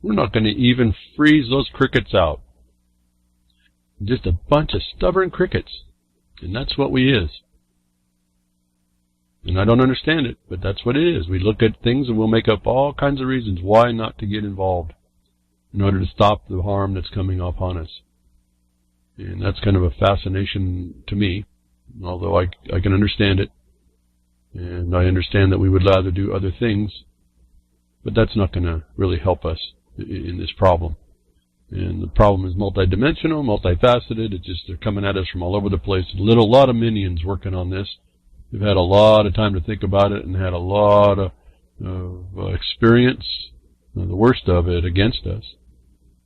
We're not going to even freeze those crickets out. Just a bunch of stubborn crickets. And that's what we is. And I don't understand it, but that's what it is. We look at things and we'll make up all kinds of reasons why not to get involved in order to stop the harm that's coming upon us. And that's kind of a fascination to me, although I can understand it. And I understand that we would rather do other things, but that's not going to really help us in this problem. And the problem is multidimensional, multifaceted. It's just they're coming at us from all over the place. A lot of minions working on this. We've had a lot of time to think about it and had a lot of experience, the worst of it, against us,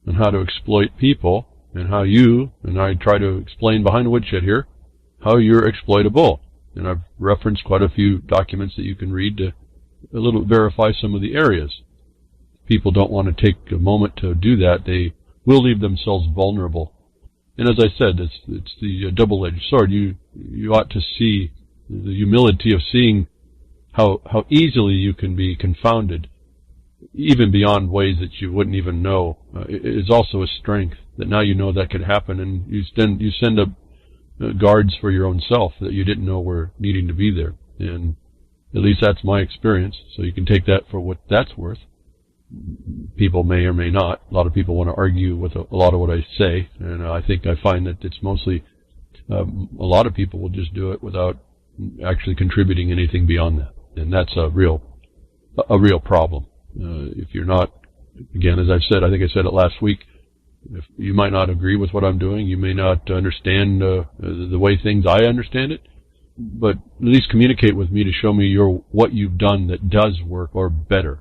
and how to exploit people, and how you, and I try to explain behind Woodshed here, how you're exploitable. And I've referenced quite a few documents that you can read to a little verify some of the areas. People don't want to take a moment to do that. They will leave themselves vulnerable. And as I said, it's the double-edged sword. You ought to see the humility of seeing how easily you can be confounded, even beyond ways that you wouldn't even know. It is also a strength that now you know that could happen, and you send up guards for your own self that you didn't know were needing to be there. And at least that's my experience, so you can take that for what that's worth. People may or may not. A lot of people want to argue with a lot of what I say, and I find that it's mostly a lot of people will just do it without actually contributing anything beyond that, and that's a real problem. If you're not, again, as I've said, I think I said it last week, if you might not agree with what I'm doing, you may not understand the way things I understand it, but at least communicate with me to show me what you've done that does work, or better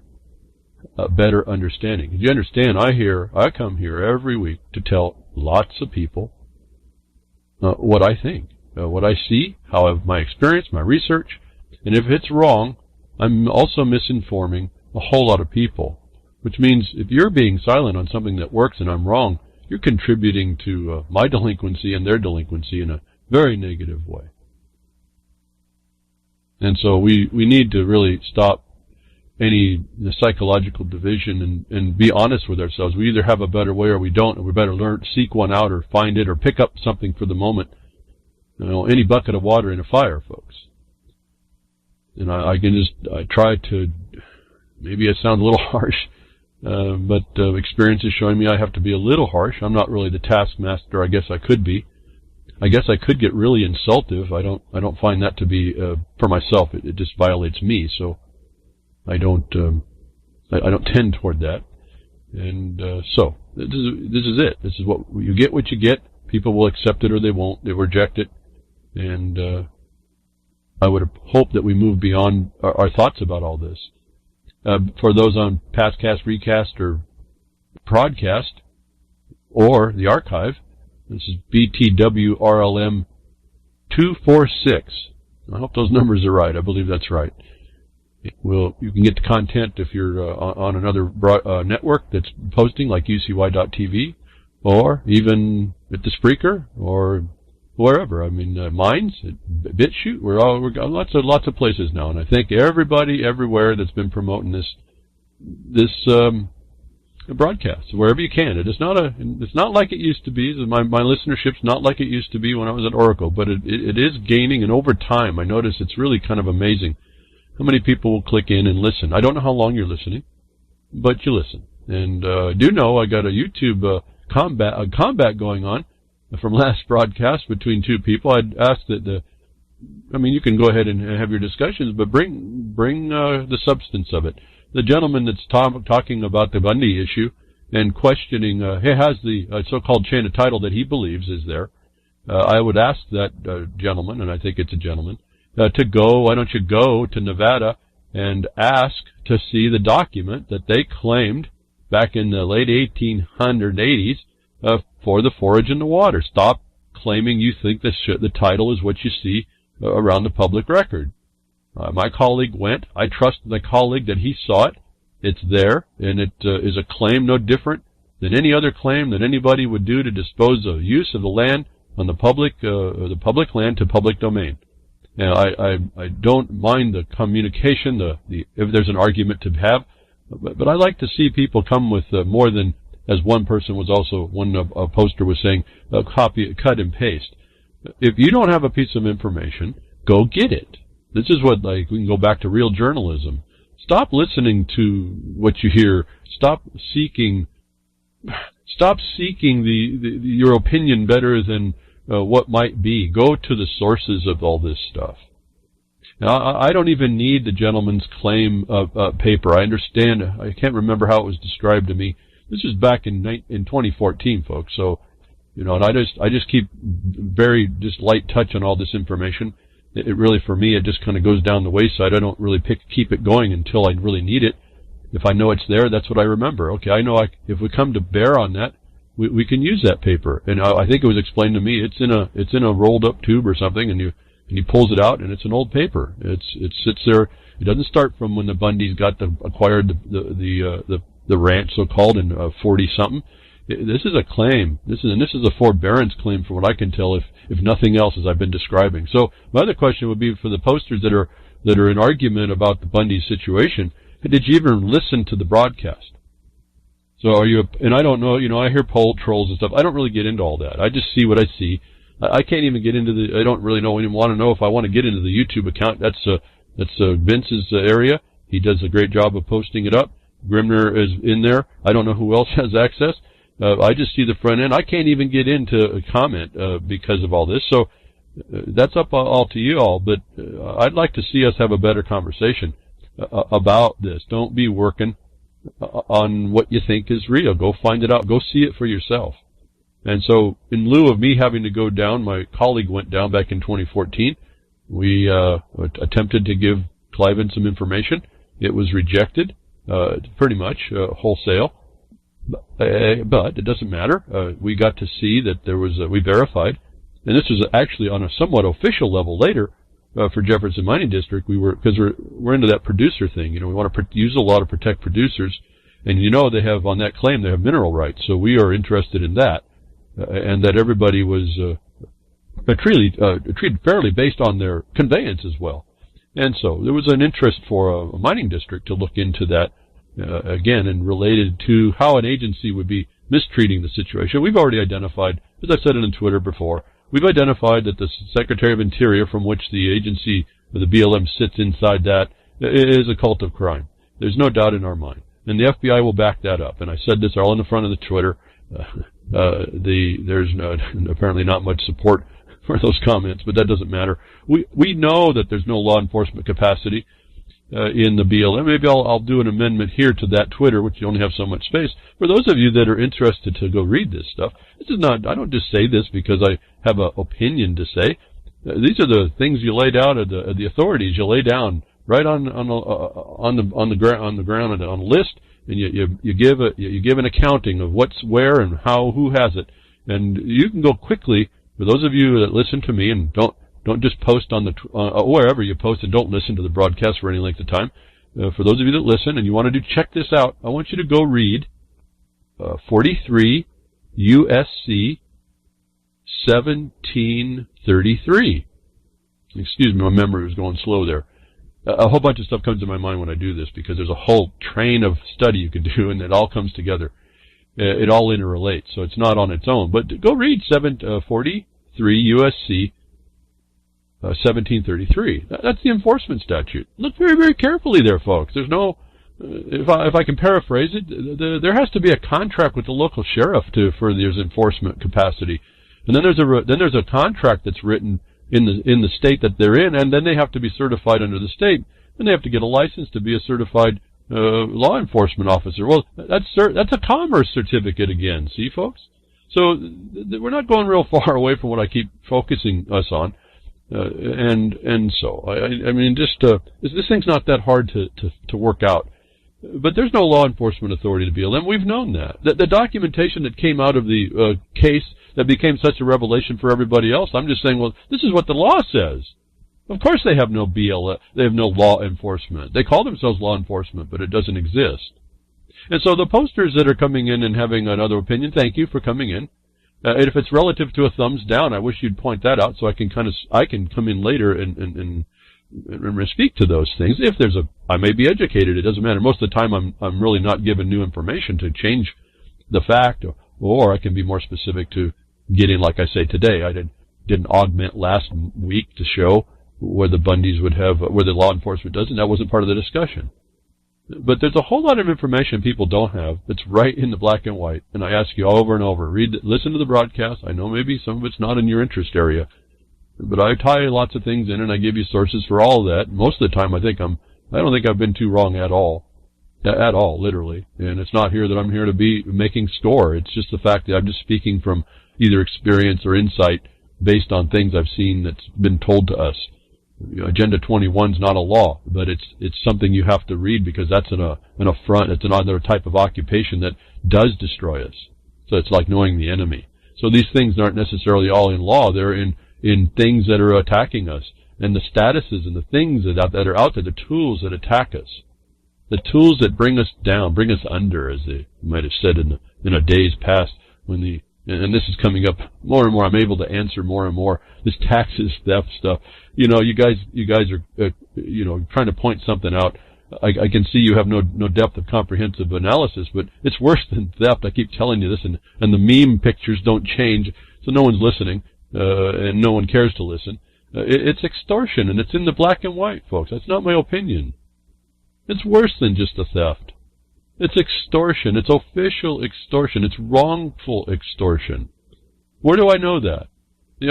understanding. You understand? I come here every week to tell lots of people what I think, what I see, how my experience, my research, and if it's wrong, I'm also misinforming a whole lot of people. Which means if you're being silent on something that works and I'm wrong, you're contributing to my delinquency and their delinquency in a very negative way. And so we need to really stop any psychological division and be honest with ourselves. We either have a better way or we don't, and we better seek one out or find it or pick up something for the moment. Any bucket of water in a fire, folks. And I try to, maybe it sounds a little harsh, but experience is showing me I have to be a little harsh. I'm not really the taskmaster. I guess I could be. I guess I could get really insultive. I don't find that to be for myself. It just violates me. So I don't tend toward that. And so this is it. This is what you get. What you get. People will accept it or they won't. They reject it. And I would hope that we move beyond our thoughts about all this. For those on Pastcast, Recast, or Prodcast, or the archive, this is BTWRLM 246. I hope those numbers are right. I believe that's right. You can get the content if you're on another network that's posting, like UCY.tv, or even at the Spreaker, or wherever. I mean, Minds, BitChute. We're got lots of places now, and I thank everybody everywhere that's been promoting this broadcast wherever you can. It's not like it used to be. My listenership's not like it used to be when I was at Oracle, but it is gaining, and over time I notice it's really kind of amazing how many people will click in and listen. I don't know how long you're listening, but you listen. And I do know I got a YouTube combat going on from last broadcast between two people. I'd ask that you can go ahead and have your discussions, but bring the substance of it. The gentleman that's talking about the Bundy issue and questioning, has the so-called chain of title that he believes is there. I would ask that gentleman, and I think it's a gentleman, why don't you go to Nevada and ask to see the document that they claimed back in the late 1880s for the forage in the water. Stop claiming you think the title is what you see around the public record. My colleague went. I trust the colleague that he saw it. It's there, and it is a claim no different than any other claim that anybody would do to dispose of use of the land on the public land to public domain. Now, I don't mind the communication, if there's an argument to have, But I like to see people come with more than, as one person was also, a poster was saying, copy, cut and paste. If you don't have a piece of information, go get it. This is what, like, we can go back to real journalism. Stop listening to what you hear. Stop seeking your opinion better than what might be. Go to the sources of all this stuff. Now, I don't even need the gentleman's claim paper. I understand. I can't remember how it was described to me. This is back in 2014, folks. So, and I just keep very just light touch on all this information. It really, for me, it just kind of goes down the wayside. I don't really keep it going until I really need it. If I know it's there, that's what I remember. Okay, I know if we come to bear on that, we can use that paper. And I think it was explained to me. It's in a rolled up tube or something, and he pulls it out, and it's an old paper. It sits there. It doesn't start from when the Bundys acquired the ranch, so called, in 40 something. This is a claim. This is a forbearance claim, for what I can tell, if nothing else, as I've been describing. So my other question would be for the posters that are in argument about the Bundy situation. Did you even listen to the broadcast? So and I don't know. I hear poll trolls and stuff. I don't really get into all that. I just see what I see. I can't even get into I don't really even want to know if I want to get into the YouTube account. That's Vince's area. He does a great job of posting it up. Grimner is in there. I don't know who else has access. I just see the front end. I can't even get into a comment because of all this. So that's up all to you all. But I'd like to see us have a better conversation about this. Don't be working on what you think is real. Go find it out. Go see it for yourself. And so, in lieu of me having to go down, my colleague went down back in 2014. We attempted to give Cliven some information. It was rejected, pretty much wholesale. But it doesn't matter. We got to see that there was. We verified, and this was actually on a somewhat official level later for Jefferson Mining District. Because we're into that producer thing. We want to use a law to protect producers, and they have on that claim they have mineral rights. So we are interested in that. And that everybody was treated fairly based on their conveyance as well. And so there was an interest for a mining district to look into that again, and related to how an agency would be mistreating the situation. We've already identified, as I said it on Twitter before, we've identified that the Secretary of Interior, from which the agency, the BLM, sits inside that, is a cult of crime. There's no doubt in our mind. And the FBI will back that up. And I said this all in the front of the Twitter. There's apparently not much support for those comments, but that doesn't matter. We know that there's no law enforcement capacity in the BLM. Maybe I'll do an amendment here to that Twitter, which you only have so much space. For those of you that are interested to go read this stuff, this is not. I don't just say this because I have an opinion to say. These are the things you laid out at the authorities. You lay down right on the ground on a list. And you give an accounting of what's where and how, who has it, and you can go quickly. For those of you that listen to me and don't just post on wherever you post, and don't listen to the broadcast for any length of time. For those of you that listen and you want to check this out, I want you to go read 43 USC 1733. Excuse me, my memory was going slow there. A whole bunch of stuff comes to my mind when I do this, because there's a whole train of study you can do, and it all comes together. It all interrelates, so it's not on its own. But go read 43 USC 1733. That's the enforcement statute. Look very, very carefully there, folks. There's no, if I can paraphrase it, there has to be a contract with the local sheriff for there's enforcement capacity, and then there's a contract that's written in the state that they're in, and then they have to be certified under the state, and they have to get a license to be a certified law enforcement officer. Well, that's a commerce certificate again. See, folks? So we're not going real far away from what I keep focusing us on, and so I mean, just this thing's not that hard to work out. But there's no law enforcement authority to BLM. We've known that. The documentation that came out of the case that became such a revelation for everybody else, I'm just saying, well, this is what the law says. Of course they have no BLM. They have no law enforcement. They call themselves law enforcement, but it doesn't exist. And so the posters that are coming in and having another opinion, thank you for coming in. And if it's relative to a thumbs down, I wish you'd point that out so I can come in later and and speak to those things. If there's I may be educated. It doesn't matter. Most of the time, I'm really not given new information to change the fact, or I can be more specific to getting, like I say today. I didn't augment last week to show where the Bundys would have, where the law enforcement doesn't. That wasn't part of the discussion. But there's a whole lot of information people don't have that's right in the black and white. And I ask you over and over, listen to the broadcast. I know maybe some of it's not in your interest area, but I tie lots of things in and I give you sources for all of that. Most of the time, I don't think I've been too wrong at all, literally. And it's not here that I'm here to be making score. It's just the fact that I'm just speaking from either experience or insight based on things I've seen that's been told to us. Agenda 21 is not a law, but it's something you have to read because that's an affront. It's another type of occupation that does destroy us. So it's like knowing the enemy. So these things aren't necessarily all in law. They're in things that are attacking us, and the statuses and the things that are out there, the tools that attack us, the tools that bring us down, bring us under, as they might have said in a days past when and this is coming up more and more. I'm able to answer more and more this taxes, theft stuff. You guys are, trying to point something out. I can see you have no depth of comprehensive analysis, but it's worse than theft. I keep telling you this, and the meme pictures don't change, so no one's listening, and no one cares to listen. It's extortion, and it's in the black and white, folks. That's not my opinion. It's worse than just a theft. It's extortion. It's official extortion. It's wrongful extortion. Where do I know that?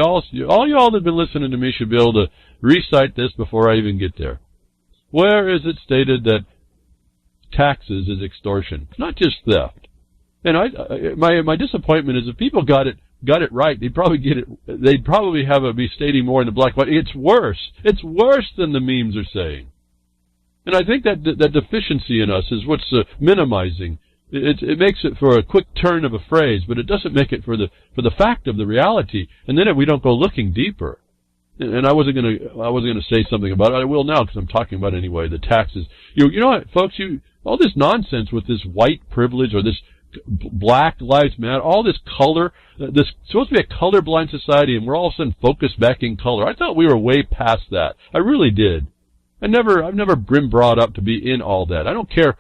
All y'all that have been listening to me should be able to recite this before I even get there. Where is it stated that taxes is extortion? Not just theft. And my disappointment is if people got it right, they'd probably get it. They'd probably have it be stating more in the black and white. It's worse. It's worse than the memes are saying. And I think that deficiency in us is what's minimizing. It makes it for a quick turn of a phrase, but it doesn't make it for the fact of the reality. And then we don't go looking deeper. And I wasn't gonna say something about it. I will now because I'm talking about it anyway. The taxes. You know what, folks? All this nonsense with this white privilege or this Black Lives Matter, all this color. This supposed to be a colorblind society, and we're all of a sudden focused back in color. I thought we were way past that. I really did. I've never been brought up to be in all that. I don't care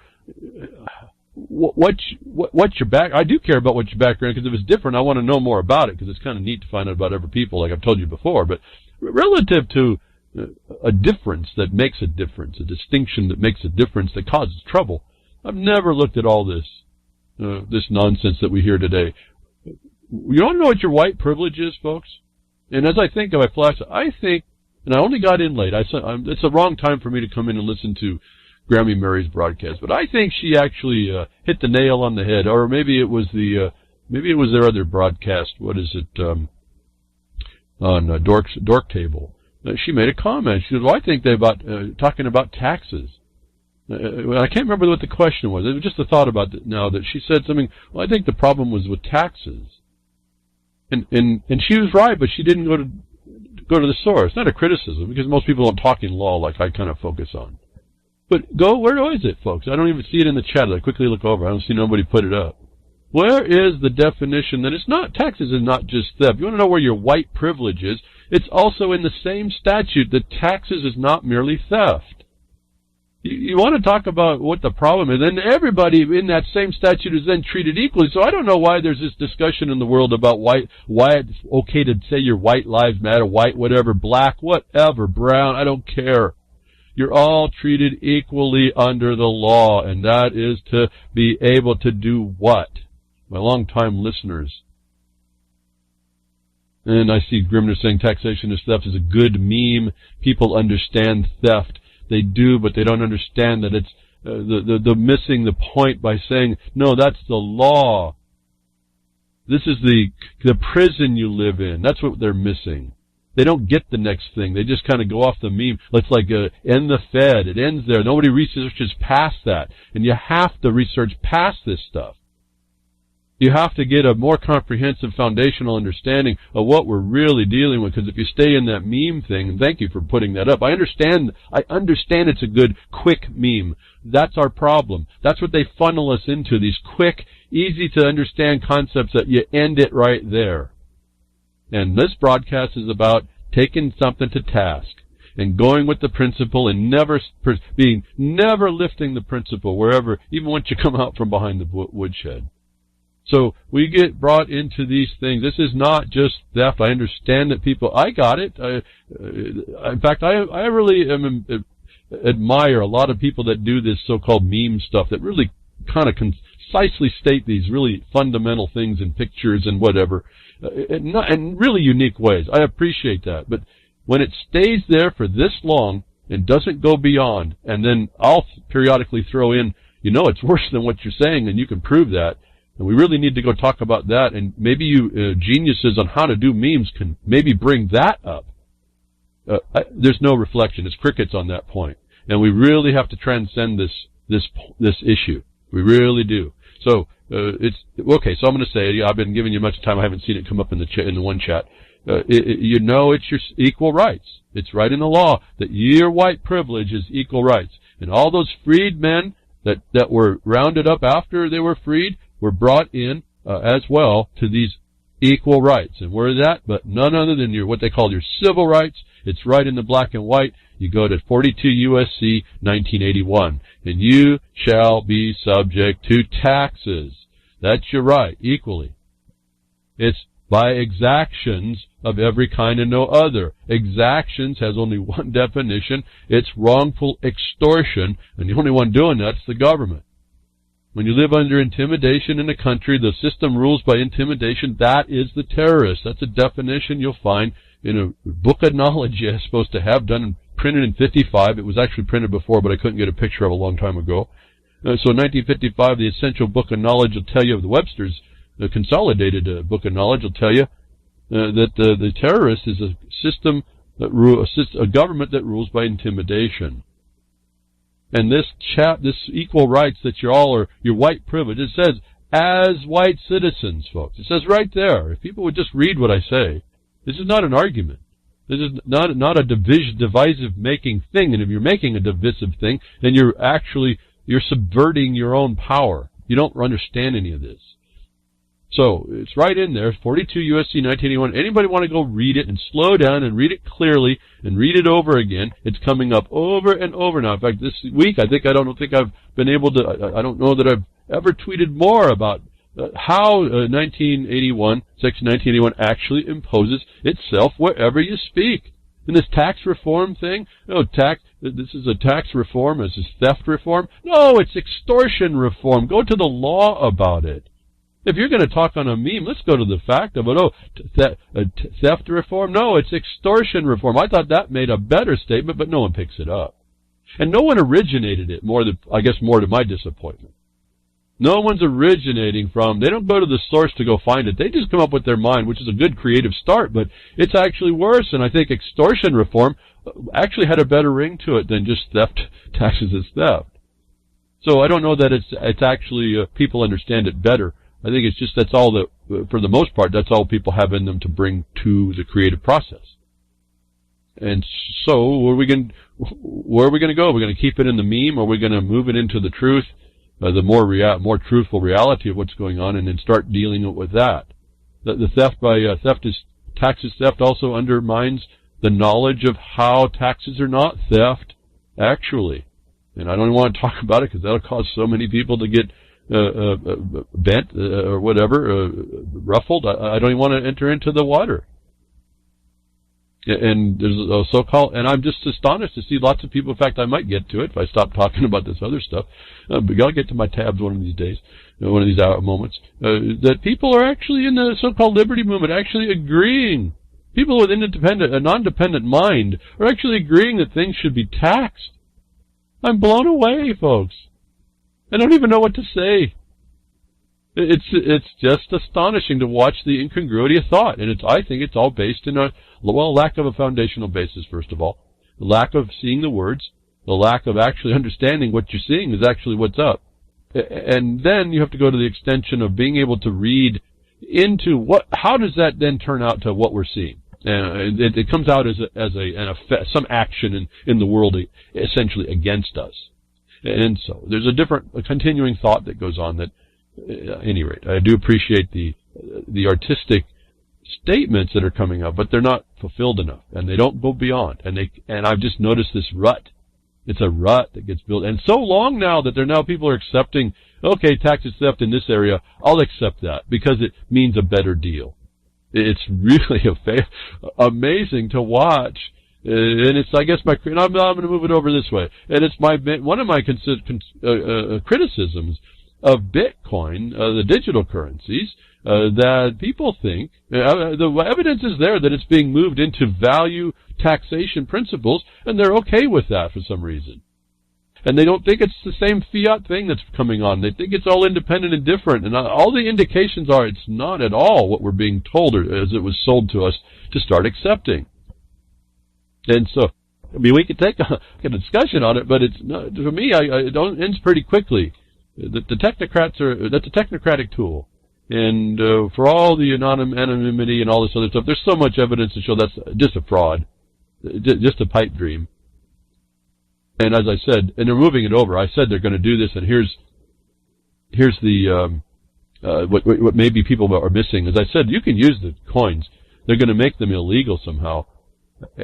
what's your back. I do care about what your background, because if it's different, I want to know more about it, because it's kind of neat to find out about other people, like I've told you before. But relative to a difference that makes a difference, a distinction that makes a difference that causes trouble, I've never looked at all this nonsense that we hear today. You want to know what your white privilege is, folks? And as I think of, I think. And I only got in late. It's a wrong time for me to come in and listen to Grammy Mary's broadcast. But I think she actually hit the nail on the head. Or maybe it was their other broadcast. What is it? On Dork Table. She made a comment. She said, "Well, I think they're talking about taxes." I can't remember what the question was. It was just a thought about it now that she said something. Well, I think the problem was with taxes. And she was right, but she didn't go to the source. Not a criticism, because most people don't talk in law like I kind of focus on. But where is it, folks? I don't even see it in the chat. I quickly look over. I don't see nobody put it up. Where is the definition that it's not, taxes is not just theft? You want to know where your white privilege is? It's also in the same statute that taxes is not merely theft. You want to talk about what the problem is, and everybody in that same statute is then treated equally. So I don't know why there's this discussion in the world about why it's okay to say your white lives matter, white, whatever, black, whatever, brown, I don't care. You're all treated equally under the law, and that is to be able to do what? My long-time listeners. And I see Grimner saying taxation is theft is a good meme. People understand theft. They do, but they don't understand that it's the missing the point by saying, no, that's the law. This is the prison you live in. That's what they're missing. They don't get the next thing. They just kind of go off the meme. It's like end the Fed. It ends there. Nobody researches past that. And you have to research past this stuff. You have to get a more comprehensive foundational understanding of what we're really dealing with, because if you stay in that meme thing, and thank you for putting that up. I understand it's a good, quick meme. That's our problem. That's what they funnel us into, these quick, easy to understand concepts that you end it right there. And this broadcast is about taking something to task. and going with the principle and never lifting the principle wherever, even once you come out from behind the woodshed. So we get brought into these things. This is not just theft. I understand that people, I got it. In fact, I really admire a lot of people that do this so-called meme stuff that really kind of concisely state these really fundamental things in pictures and whatever, in really unique ways. I appreciate that. But when it stays there for this long and doesn't go beyond, and then I'll periodically throw in, it's worse than what you're saying, and you can prove that. And we really need to go talk about that, and maybe you geniuses on how to do memes can maybe bring that up. There's no reflection. It's crickets on that point. And we really have to transcend this issue. We really do. So, it's, okay, so I'm going to say, I've been giving you much time. I haven't seen it come up in the one chat. It's your equal rights. It's right in the law that your white privilege is equal rights. And all those freedmen that were rounded up after they were freed were brought in as well to these equal rights. And where is that? But none other than what they call your civil rights. It's right in the black and white. You go to 42 U.S.C. 1981. And you shall be subject to taxes. That's your right, equally. It's by exactions of every kind and no other. Exactions has only one definition. It's wrongful extortion. And the only one doing that's the government. When you live under intimidation in a country, the system rules by intimidation. That is the terrorist. That's a definition you'll find in a book of knowledge you're supposed to have done, printed in 55. It was actually printed before, but I couldn't get a picture of it a long time ago. So in 1955, the essential book of knowledge will tell you, the Webster's consolidated book of knowledge will tell you that the terrorist is a system a government that rules by intimidation. And this equal rights that your white privilege, it says, as white citizens, folks. It says right there. If people would just read what I say, this is not an argument. This is not a divisive making thing. And if you're making a divisive thing, then you're subverting your own power. You don't understand any of this. So, it's right in there, 42 U.S.C. 1981. Anybody want to go read it and slow down and read it clearly and read it over again? It's coming up over and over now. In fact, this week, I don't think I've been able to, I don't know that I've ever tweeted more about how 1981, Section 1981 actually imposes itself wherever you speak. And this tax reform thing, this is a tax reform, this is theft reform. No, it's extortion reform. Go to the law about it. If you're going to talk on a meme, let's go to the fact of it. Theft reform? No, it's extortion reform. I thought that made a better statement, but no one picks it up. And no one originated it, more to my disappointment. No one's originating from, they don't go to the source to go find it. They just come up with their mind, which is a good creative start, but it's actually worse. And I think extortion reform actually had a better ring to it than just theft, taxes as theft. So I don't know that it's actually, people understand it better. I think it's just that's all that, for the most part, that's all people have in them to bring to the creative process. And so, where are we going to go? We're going to keep it in the meme, or are we going to move it into the truth, the more truthful reality of what's going on, and then start dealing with that? The taxes theft also undermines the knowledge of how taxes are not theft, actually. And I don't want to talk about it because that'll cause so many people to get bent or whatever, ruffled. I don't even want to enter into the water. And there's a so-called, and I'm just astonished to see lots of people. In fact, I might get to it if I stop talking about this other stuff. But I'll get to my tabs one of these days, one of these moments. That people are actually in the so-called liberty movement actually agreeing. People with a non-dependent mind are actually agreeing that things should be taxed. I'm blown away, folks. I don't even know what to say. It's just astonishing to watch the incongruity of thought, and I think it's all based in lack of a foundational basis. First of all, the lack of seeing the words, the lack of actually understanding what you're seeing is actually what's up, and then you have to go to the extension of being able to read into how does that then turn out to what we're seeing. It comes out as an effect, some action in the world essentially against us. And so there's a continuing thought that goes on that, at any rate, I do appreciate the artistic statements that are coming up, but they're not fulfilled enough, and they don't go beyond. And I've just noticed this rut. It's a rut that gets built, and so long now that people are accepting, okay, tax theft in this area, I'll accept that because it means a better deal. It's really amazing to watch, and it's, I guess, and I'm going to move it over this way, and it's one of my criticisms of Bitcoin, the digital currencies, that people think, the evidence is there that it's being moved into value taxation principles, and they're okay with that for some reason. And they don't think it's the same fiat thing that's coming on. They think it's all independent and different, and all the indications are it's not at all what we're being told, or as it was sold to us to start accepting. And so, I mean, we could take a discussion on it, but it's not, for me, it ends pretty quickly. The technocrats that's a technocratic tool. And for all the anonymity and all this other stuff, there's so much evidence to show that's just a fraud, just a pipe dream. And as I said, and they're moving it over. I said they're going to do this, and here's the what maybe people are missing. As I said, you can use the coins. They're going to make them illegal somehow,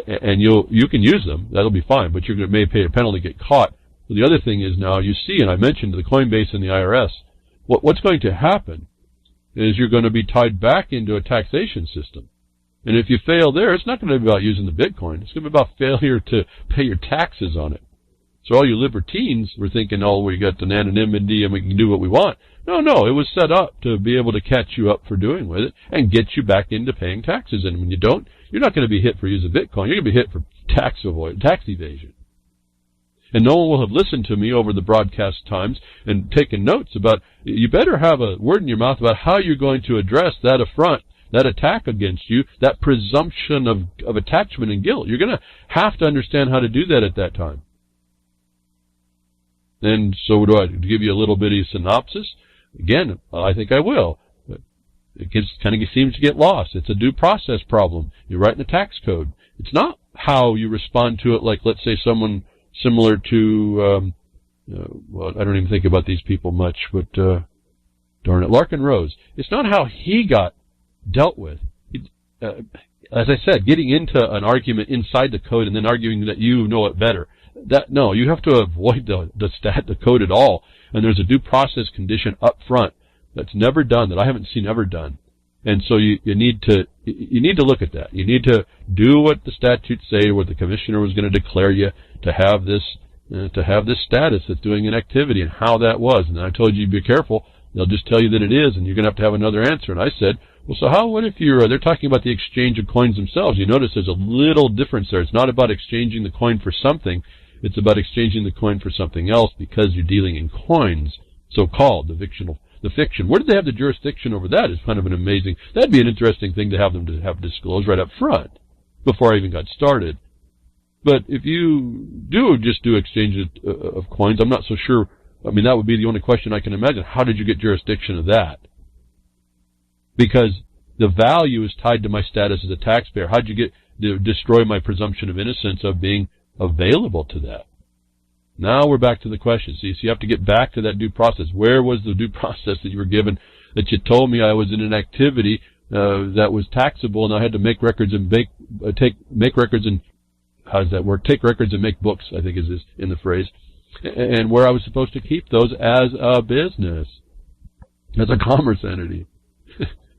and you can use them. That'll be fine, but you may pay a penalty to get caught. But the other thing is now you see, and I mentioned the Coinbase and the IRS. What's going to happen is you're going to be tied back into a taxation system. And if you fail there, it's not going to be about using the Bitcoin. It's going to be about failure to pay your taxes on it. So all you libertines were thinking, oh, we got the anonymity and we can do what we want. No, it was set up to be able to catch you up for doing with it and get you back into paying taxes. And when you don't, you're not going to be hit for using Bitcoin. You're going to be hit for tax evasion. And no one will have listened to me over the broadcast times and taken notes about, you better have a word in your mouth about how you're going to address that affront, that attack against you, that presumption of attachment and guilt. You're going to have to understand how to do that at that time. And so do I give you a little bitty synopsis? Again, I think I will. It kind of seems to get lost. It's a due process problem. You're writing a tax code. It's not how you respond to it, like, let's say, someone similar to, well, I don't even think about these people much, but darn it, Larkin Rose. It's not how he got dealt with. As I said, getting into an argument inside the code and then arguing that you know it better. No, you have to avoid the code at all. And there's a due process condition up front that's never done, that I haven't seen ever done. And so you need to look at that. You need to do what the statutes say, what the commissioner was going to declare you to have this status that's doing an activity, and how that was. And I told you, be careful. They'll just tell you that it is, and you're going to have another answer. And I said, well, so what if they're talking about the exchange of coins themselves? You notice there's a little difference there. It's not about exchanging the coin for something. It's about exchanging the coin for something else, because you're dealing in coins, so-called, the fiction. Where did they have the jurisdiction over that is kind of an amazing, that'd be an interesting thing to have them to have disclosed right up front, before I even got started. But if you do exchange of coins, I'm not so sure. I mean, that would be the only question I can imagine. How did you get jurisdiction of that? Because the value is tied to my status as a taxpayer. How did you destroy my presumption of innocence of being available to that? Now we're back to the question. So you have to get back to that due process. Where was the due process that you were given, that you told me I was in an activity that was taxable, and I had to make records and make records and how does that work? Take records and make books, I think is in the phrase, and where I was supposed to keep those as a business, as a commerce entity.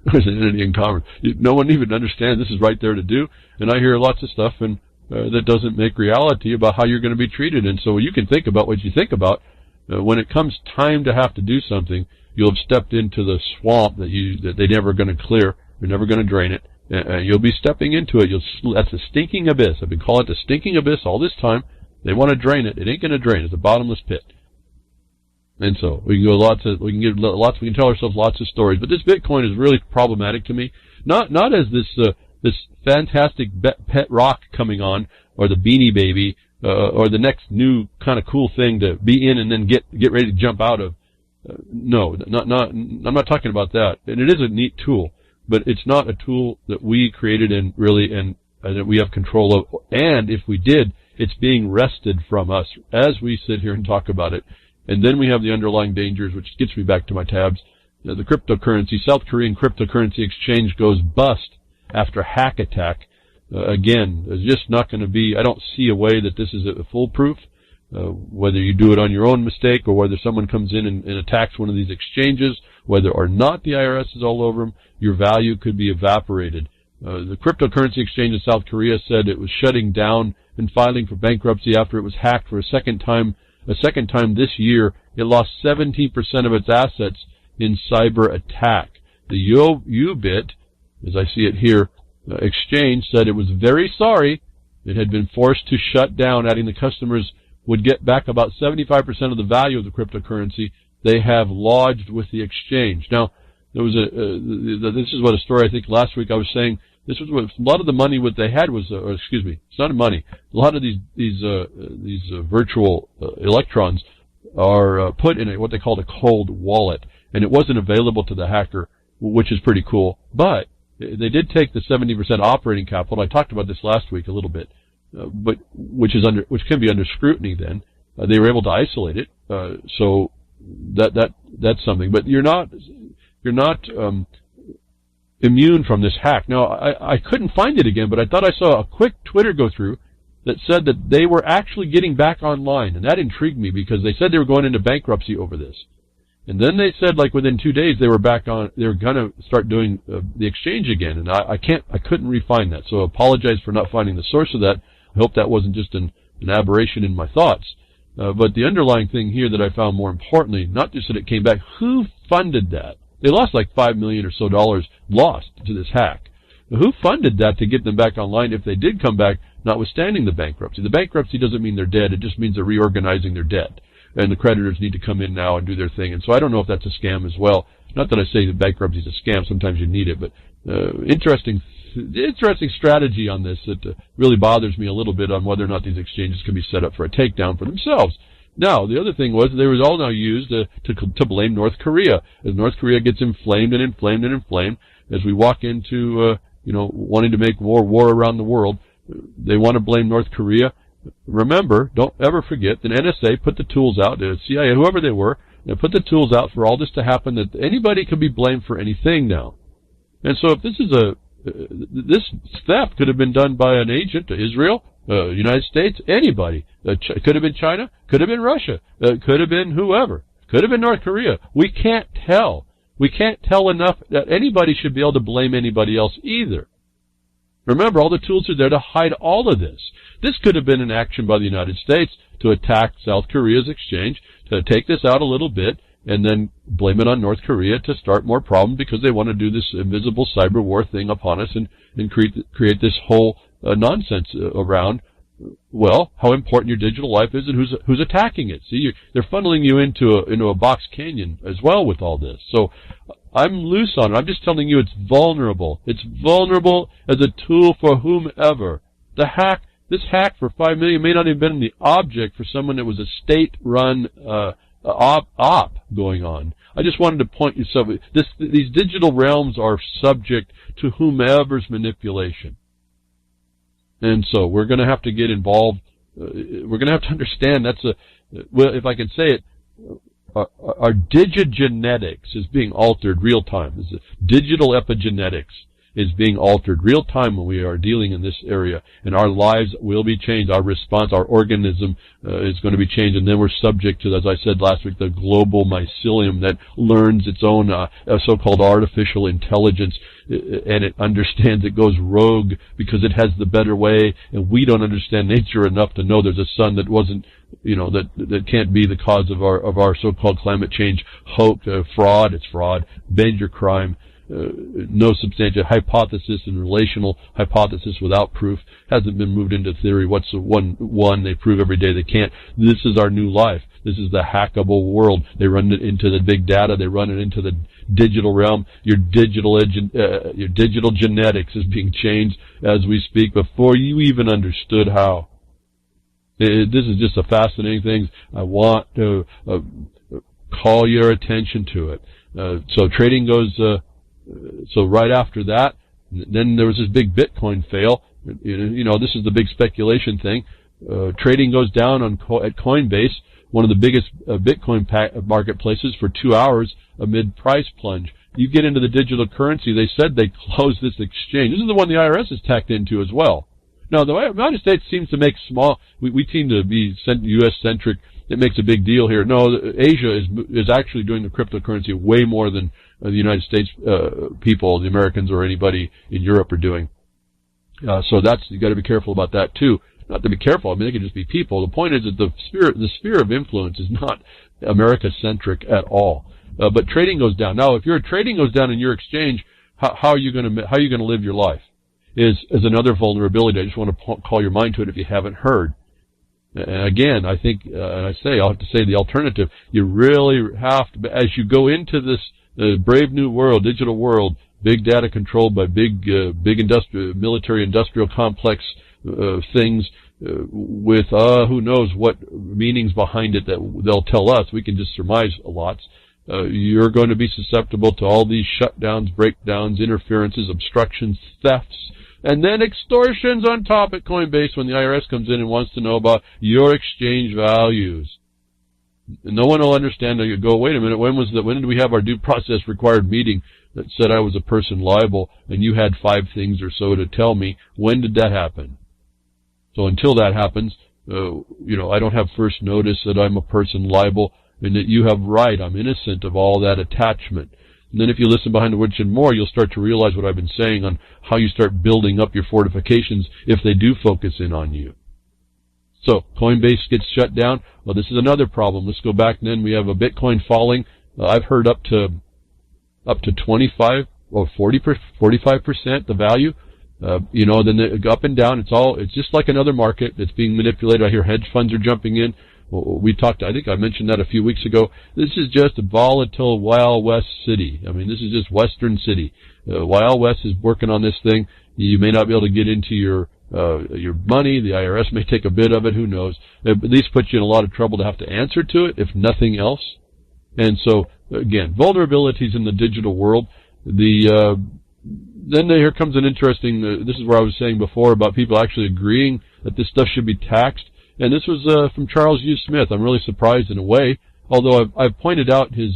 There's an entity in commerce. No one even understands this is right there to do, and I hear lots of stuff and that doesn't make reality about how you're going to be treated. And so you can think about what you think about. When it comes time to have to do something, you'll have stepped into the swamp that they're never going to clear. They're never going to drain it. You'll be stepping into it. That's a stinking abyss. I've been calling it the stinking abyss all this time. They want to drain it. It ain't going to drain. It's a bottomless pit. And so we can tell ourselves lots of stories. But this Bitcoin is really problematic to me. Not as this fantastic pet rock coming on, or the Beanie Baby, or the next new kind of cool thing to be in and then get ready to jump out of. No, I'm not talking about that. And it is a neat tool, but it's not a tool that we created and that we have control of. And if we did, it's being wrested from us as we sit here and talk about it. And then we have the underlying dangers, which gets me back to my tabs. The cryptocurrency, South Korean cryptocurrency exchange goes bust. after hack attack. Again, there's just not going to be, I don't see a way that this is a foolproof, whether you do it on your own mistake or whether someone comes in and attacks one of these exchanges, whether or not the IRS is all over them, your value could be evaporated. The cryptocurrency exchange in South Korea said it was shutting down and filing for bankruptcy after it was hacked for a second time this year. It lost 17% of its assets in cyber attack. The Ubit, as I see it here, exchange said it was very sorry it had been forced to shut down, adding the customers would get back about 75% of the value of the cryptocurrency they have lodged with the exchange. Now, there was this is what a story I think last week I was saying. This was what a lot of the money what they had was, or excuse me, it's not money. A lot of these virtual electrons are put in what they called a cold wallet, and it wasn't available to the hacker, which is pretty cool. But they did take the 70% operating capital. I talked about this last week a little bit, but which can be under scrutiny. Then they were able to isolate it, so that's something. But you're not immune from this hack. Now, I couldn't find it again, but I thought I saw a quick Twitter go through that said that they were actually getting back online, and that intrigued me because they said they were going into bankruptcy over this. And then they said, like, within 2 days they were back on, they were going to start doing the exchange again, and I couldn't refine that. So I apologize for not finding the source of that. I hope that wasn't just an aberration in my thoughts. But the underlying thing here that I found more importantly, not just that it came back, who funded that? They lost like $5 million or so lost to this hack. Now, who funded that to get them back online if they did come back, notwithstanding the bankruptcy? The bankruptcy doesn't mean they're dead. It just means they're reorganizing their debt. And the creditors need to come in now and do their thing. And so I don't know if that's a scam as well. Not that I say that bankruptcy is a scam. Sometimes you need it. But interesting strategy on this that really bothers me a little bit on whether or not these exchanges can be set up for a takedown for themselves. Now, the other thing was they was all now used to blame North Korea. As North Korea gets inflamed and inflamed and inflamed, as we walk into, wanting to make war around the world, they want to blame North Korea. Remember, don't ever forget that NSA put the tools out, the CIA, whoever they were, they put the tools out for all this to happen, that anybody could be blamed for anything now. And so if this is this theft could have been done by an agent to Israel, United States, anybody. Could have been China, could have been Russia, could have been whoever, could have been North Korea. We can't tell. We can't tell enough that anybody should be able to blame anybody else either. Remember, all the tools are there to hide all of this. This could have been an action by the United States to attack South Korea's exchange, to take this out a little bit, and then blame it on North Korea to start more problems because they want to do this invisible cyber war thing upon us and create this whole nonsense around, well, how important your digital life is and who's attacking it. See, they're funneling you into a box canyon as well with all this. So I'm loose on it. I'm just telling you it's vulnerable. It's vulnerable as a tool for whomever. This hack for $5 million may not have been the object for someone that was a state-run op going on. I just wanted to point you something. These digital realms are subject to whomever's manipulation. And so we're going to have to get involved. We're going to have to understand well, if I can say it, our DigiGenetics is being altered real time. Digital epigenetics is being altered real time when we are dealing in this area, and our lives will be changed. Our response, our organism is going to be changed, and then we're subject to, as I said last week, the global mycelium that learns its own so-called artificial intelligence, and it understands, it goes rogue because it has the better way, and we don't understand nature enough to know there's a sun that wasn't, that can't be the cause of our so-called climate change hoax, fraud. It's fraud, major crime. No substantial hypothesis and relational hypothesis without proof hasn't been moved into theory. What's the one they prove every day they can't. This is our new life. This is the hackable world. They run it into the big data. They run it into the digital realm. Your digital genetics is being changed as we speak before you even understood how. This is just a fascinating thing. I want to call your attention to it. So trading goes. So right after that, then there was this big Bitcoin fail. This is the big speculation thing. Trading goes down at Coinbase, one of the biggest Bitcoin marketplaces, for 2 hours amid price plunge. you get into the digital currency, they said they closed this exchange. This is the one the IRS is tacked into as well. Now, the United States seems to make we seem to be U.S.-centric. It makes a big deal here. No, Asia is actually doing the cryptocurrency way more than the United States people, the Americans, or anybody in Europe are doing. So you got to be careful about that too. Not to be careful. I mean, they could just be people. The point is that the sphere of influence is not America-centric at all. But trading goes down. Now, if your trading goes down in your exchange, how are you going to live your life? Is another vulnerability. I just want to call your mind to it if you haven't heard. And again, I think, I'll have to say the alternative. You really have to, as you go into this brave new world, digital world, big data controlled by big military industrial complex things with who knows what meanings behind it that they'll tell us. We can just surmise a lot. You're going to be susceptible to all these shutdowns, breakdowns, interferences, obstructions, thefts, and then extortions on top at Coinbase when the IRS comes in and wants to know about your exchange values. No one will understand. You go, wait a minute, when did we have our due process required meeting that said I was a person liable and you had 5 things or so to tell me? When did that happen? So until that happens, I don't have first notice that I'm a person liable and that you have right. I'm innocent of all that attachment. And then if you listen behind the Woodshed more, you'll start to realize what I've been saying on how you start building up your fortifications if they do focus in on you. So Coinbase gets shut down. Well, this is another problem. Let's go back then. We have a Bitcoin falling. I've heard up to 25 or 45% the value. Then they up and down. It's just like another market that's being manipulated. I hear hedge funds are jumping in. I think I mentioned that a few weeks ago. This is just a volatile Wild West city. I mean, this is just Western city. Wild West is working on this thing. You may not be able to get into your money. The IRS may take a bit of it. Who knows? At least puts you in a lot of trouble to have to answer to it, if nothing else. And so, again, vulnerabilities in the digital world. Then here comes an interesting, this is where I was saying before about people actually agreeing that this stuff should be taxed. And this was from Charles U. Smith. I'm really surprised in a way, although I've pointed out his,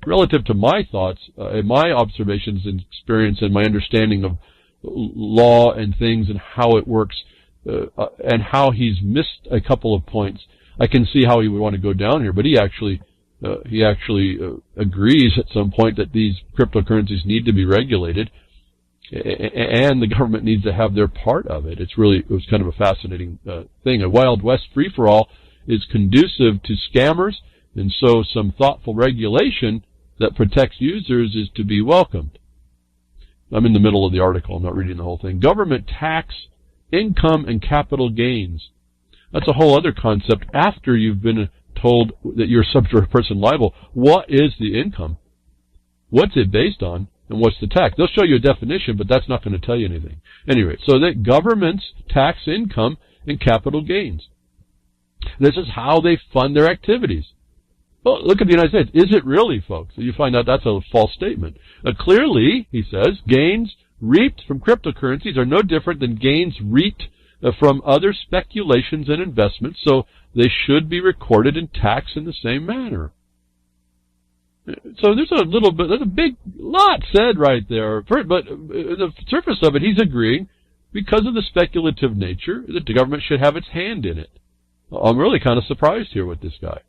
relative to my thoughts, and my observations and experience and my understanding of law and things and how it works, and how he's missed a couple of points. I can see how he would want to go down here, but he actually agrees at some point that these cryptocurrencies need to be regulated, and the government needs to have their part of it. It was kind of a fascinating thing. A Wild West free-for-all is conducive to scammers, and so some thoughtful regulation that protects users is to be welcomed. I'm in the middle of the article. I'm not reading the whole thing. Government tax income and capital gains. That's a whole other concept after you've been told that you're subject to a person liable. What is the income? What's it based on? And what's the tax? They'll show you a definition, but that's not going to tell you anything. Anyway, so that governments tax income and capital gains. This is how they fund their activities. Well, look at the United States. Is it really, folks? You find out that's a false statement. Clearly, he says, gains reaped from cryptocurrencies are no different than gains reaped from other speculations and investments, so they should be recorded and taxed in the same manner. So there's a big lot said right there. But the surface of it, he's agreeing because of the speculative nature that the government should have its hand in it. I'm really kind of surprised here with this guy.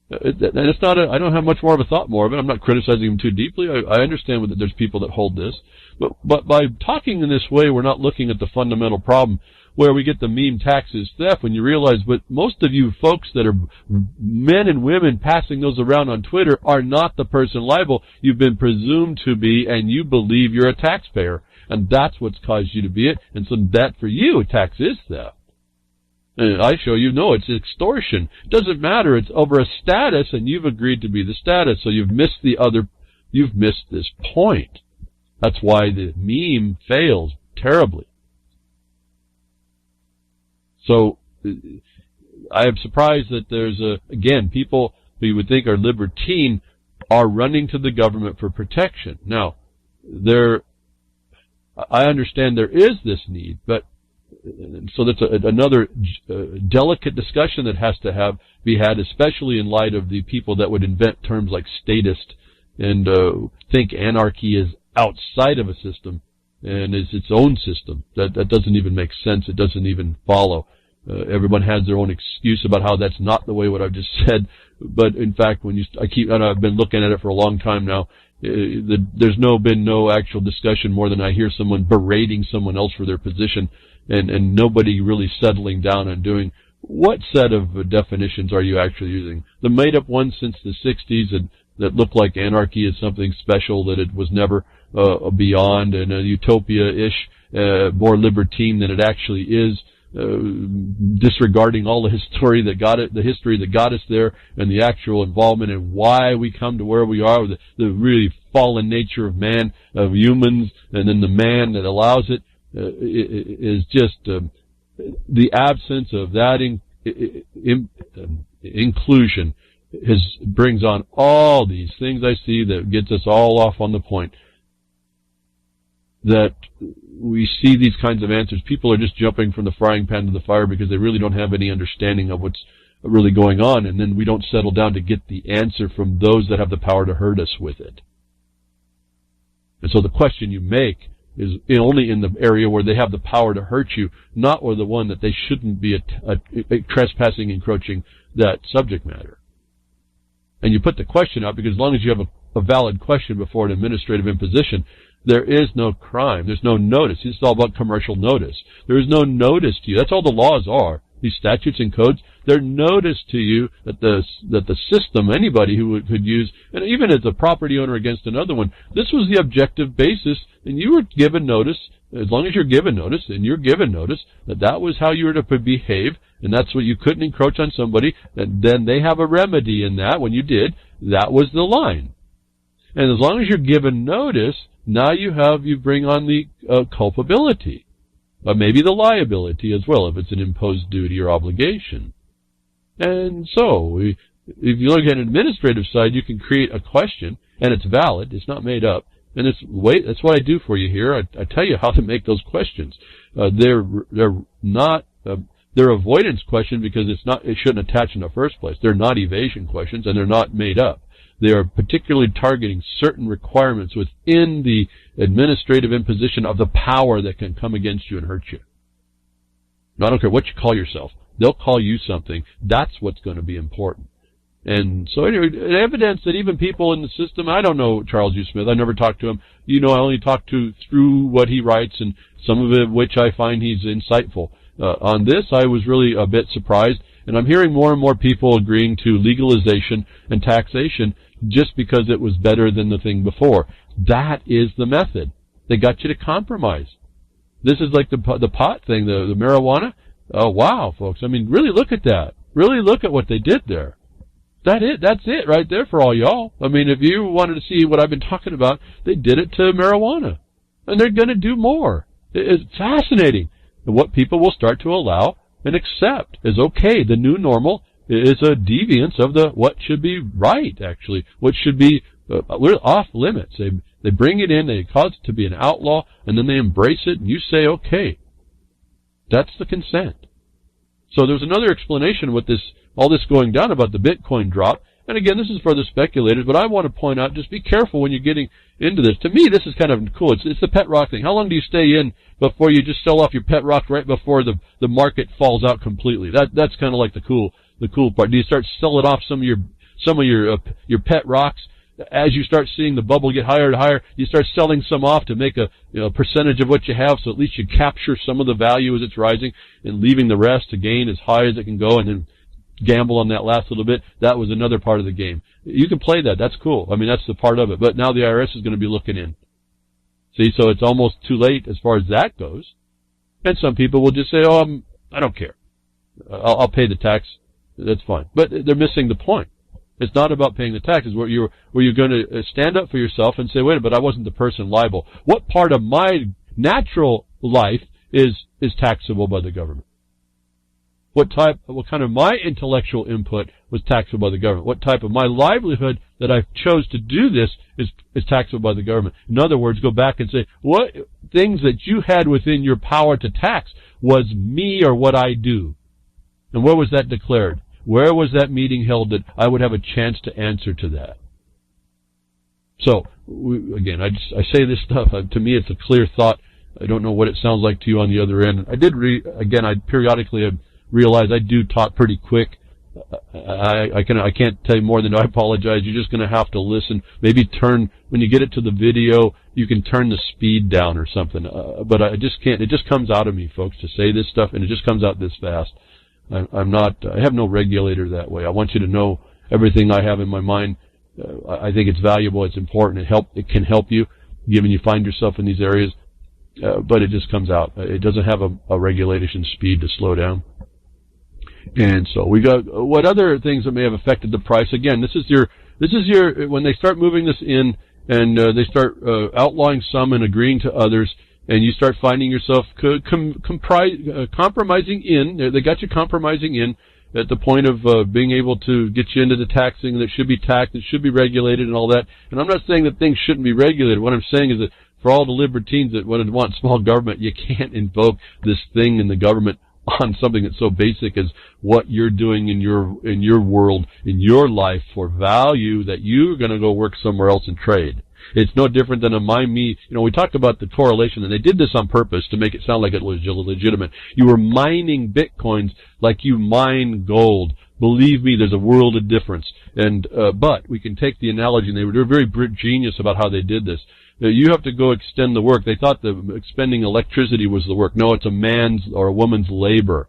And it's not I don't have much more of a thought more of it. I'm not criticizing him too deeply. I understand that there's people that hold this. But by talking in this way, we're not looking at the fundamental problem where we get the meme taxes theft when you realize, but most of you folks that are men and women passing those around on Twitter are not the person liable. You've been presumed to be, and you believe you're a taxpayer. And that's what's caused you to be it. And so that for you, tax is theft. And I show you, no, it's extortion. It doesn't matter. It's over a status, and you've agreed to be the status. So you've missed you've missed this point. That's why the meme fails terribly. So I am surprised that there's again, people who you would think are libertine are running to the government for protection. Now, I understand there is this need, but so that's another delicate discussion that has to be had, especially in light of the people that would invent terms like statist and think anarchy is outside of a system and is its own system. That doesn't even make sense. It doesn't even follow. Everyone has their own excuse about how that's not the way what I've just said. But in fact, I've been looking at it for a long time now. There's been no actual discussion more than I hear someone berating someone else for their position, and nobody really settling down and doing what set of definitions are you actually using. The made-up ones since the 60s that look like anarchy is something special, that it was never beyond, and a utopia-ish, more libertine than it actually is, disregarding all the history that got us there, and the actual involvement and why we come to where we are, the really fallen nature of man, of humans, and then the man that allows it, is just the absence of that inclusion brings on all these things I see that gets us all off on the point that we see these kinds of answers. People are just jumping from the frying pan to the fire because they really don't have any understanding of what's really going on, and then we don't settle down to get the answer from those that have the power to hurt us with it. And so the question you make is only in the area where they have the power to hurt you, not where the one that they shouldn't be trespassing, encroaching that subject matter. And you put the question out because as long as you have a valid question before an administrative imposition, there is no crime. There's no notice. It's all about commercial notice. There is no notice to you. That's all the laws are. These statutes and codes, they're notice to you that the system, anybody who could use, and even as a property owner against another one, this was the objective basis, and you were given notice, as long as you're given notice, and you're given notice, that was how you were to behave, and that's what you couldn't encroach on somebody, and then they have a remedy in that. When you did, that was the line. And as long as you're given notice, now you bring on the culpability, but maybe the liability as well if it's an imposed duty or obligation. And so, if you look at an administrative side, you can create a question, and it's valid, it's not made up, and that's what I do for you here. I tell you how to make those questions. They're avoidance questions because it shouldn't attach in the first place. They're not evasion questions, and they're not made up. They are particularly targeting certain requirements within the administrative imposition of the power that can come against you and hurt you. Now, I don't care what you call yourself. They'll call you something. That's what's going to be important. And so anyway, evidence that even people in the system, I don't know Charles U. Smith. I never talked to him. I only talked to through what he writes, and some of it which I find he's insightful. On this, I was really a bit surprised. And I'm hearing more and more people agreeing to legalization and taxation just because it was better than the thing before. That is the method. They got you to compromise. This is like the pot thing, the marijuana. Oh, wow, folks. I mean, really look at that. Really look at what they did there. That's it right there for all y'all. I mean, if you wanted to see what I've been talking about, they did it to marijuana. And they're going to do more. It's fascinating. And what people will start to allow and accept is okay. The new normal is a deviance of what should be right, actually. What should be off limits. They bring it in, they cause it to be an outlaw, and then they embrace it, and you say, okay. That's the consent. So there's another explanation with all this going down about the Bitcoin drop. And again, this is for the speculators, but I want to point out, just be careful when you're getting into this. To me, this is kind of cool. It's the pet rock thing. How long do you stay in before you just sell off your pet rock right before the market falls out completely? That's kind of like the cool part. Do you start selling off some of your pet rocks as you start seeing the bubble get higher and higher? You start selling some off to make a percentage of what you have, so at least you capture some of the value as it's rising, and leaving the rest to gain as high as it can go, and then gamble on that last little bit. That was another part of the game. You can play that. That's cool. I mean, that's the part of it. But now the IRS is going to be looking in. See, so it's almost too late as far as that goes. And some people will just say, oh, I don't care. I'll pay the tax. That's fine. But they're missing the point. It's not about paying the taxes where you're going to stand up for yourself and say, wait a minute, but I wasn't the person liable. What part of my natural life is taxable by the government? What kind of my intellectual input was taxable by the government? What type of my livelihood that I chose to do this is taxable by the government? In other words, go back and say, what things that you had within your power to tax was me or what I do? And where was that declared? Where was that meeting held that I would have a chance to answer to that? So, again, I say this stuff. To me, it's a clear thought. I don't know what it sounds like to you on the other end. I periodically realize I do talk pretty quick. I can't tell you more than I apologize. You're just going to have to listen. Maybe when you get it to the video, you can turn the speed down or something. But I just can't. It just comes out of me, folks, to say this stuff, and it just comes out this fast. I have no regulator that way. I want you to know everything I have in my mind. I think it's valuable. It's important. It can help you, given you find yourself in these areas. But it just comes out. It doesn't have a regulation speed to slow down. And so we got what other things that may have affected the price. Again, this is your when they start moving this in and they start outlawing some and agreeing to others, and you start finding yourself compromising in. They got you compromising in at the point of being able to get you into the taxing that should be taxed, that should be regulated, and all that. And I'm not saying that things shouldn't be regulated. What I'm saying is that for all the libertines that want small government, you can't invoke this thing in the government on something that's so basic as what you're doing in your world, in your life for value that you're going to go work somewhere else and trade. It's no different than we talk about the correlation, and they did this on purpose to make it sound like it was legitimate. You were mining bitcoins like you mine gold. Believe me, there's a world of difference. But we can take the analogy, and they were very genius about how they did this. You have to go extend the work. They thought the expending electricity was the work. No, it's a man's or a woman's labor.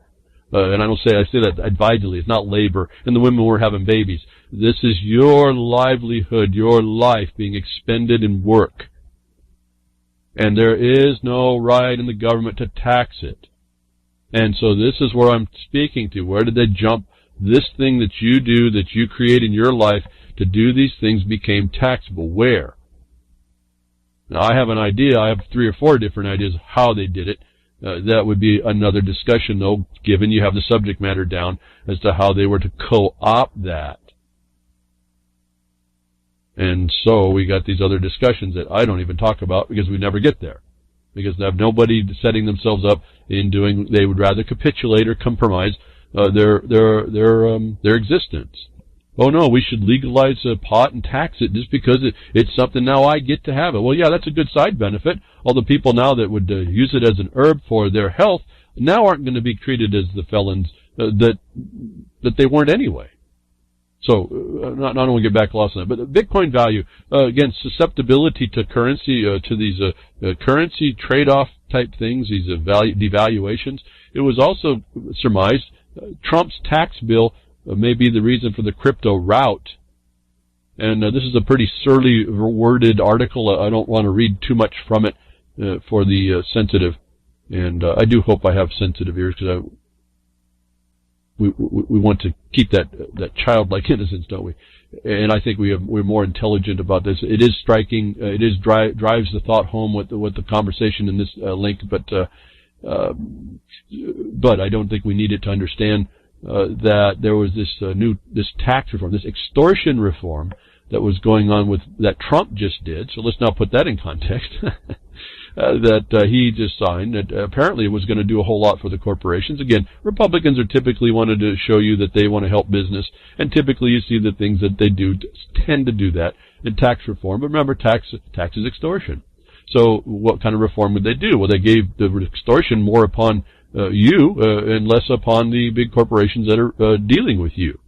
And I say that advisedly. It's not labor. And the women were having babies. This is your livelihood, your life being expended in work. And there is no right in the government to tax it. And so this is where I'm speaking to. Where did they jump? This thing that you do, that you create in your life to do these things became taxable. Where? Now, I have an idea. I have 3 or 4 different ideas of how they did it. That would be another discussion, though, given you have the subject matter down as to how they were to co-opt that. And so we got these other discussions that I don't even talk about because we never get there. Because they have nobody setting themselves up in doing, they would rather capitulate or compromise their existence. Oh no, we should legalize pot and tax it just because it's something now I get to have it. Well, yeah, that's a good side benefit. All the people now that would use it as an herb for their health now aren't going to be treated as the felons that they weren't anyway. So, not only we get back lost on that, but the Bitcoin value, again, susceptibility to currency, to these currency trade-off type things, these devaluations. It was also surmised Trump's tax bill may be the reason for the crypto rout. And this is a pretty surly worded article. I don't want to read too much from it for the sensitive. And I do hope I have sensitive ears because we want to keep that childlike innocence, don't we? And I think we're more intelligent about this. It is striking. It is drives the thought home with the conversation in this link. But I don't think we need it to understand that there was this tax reform, this extortion reform that was going on that Trump just did. So let's now put that in context. That he just signed, that apparently was going to do a whole lot for the corporations. Again, Republicans are typically wanted to show you that they want to help business, and typically you see the things that they do tend to do that in tax reform. But remember, tax is extortion. So what kind of reform would they do? Well, they gave the extortion more upon you and less upon the big corporations that are dealing with you.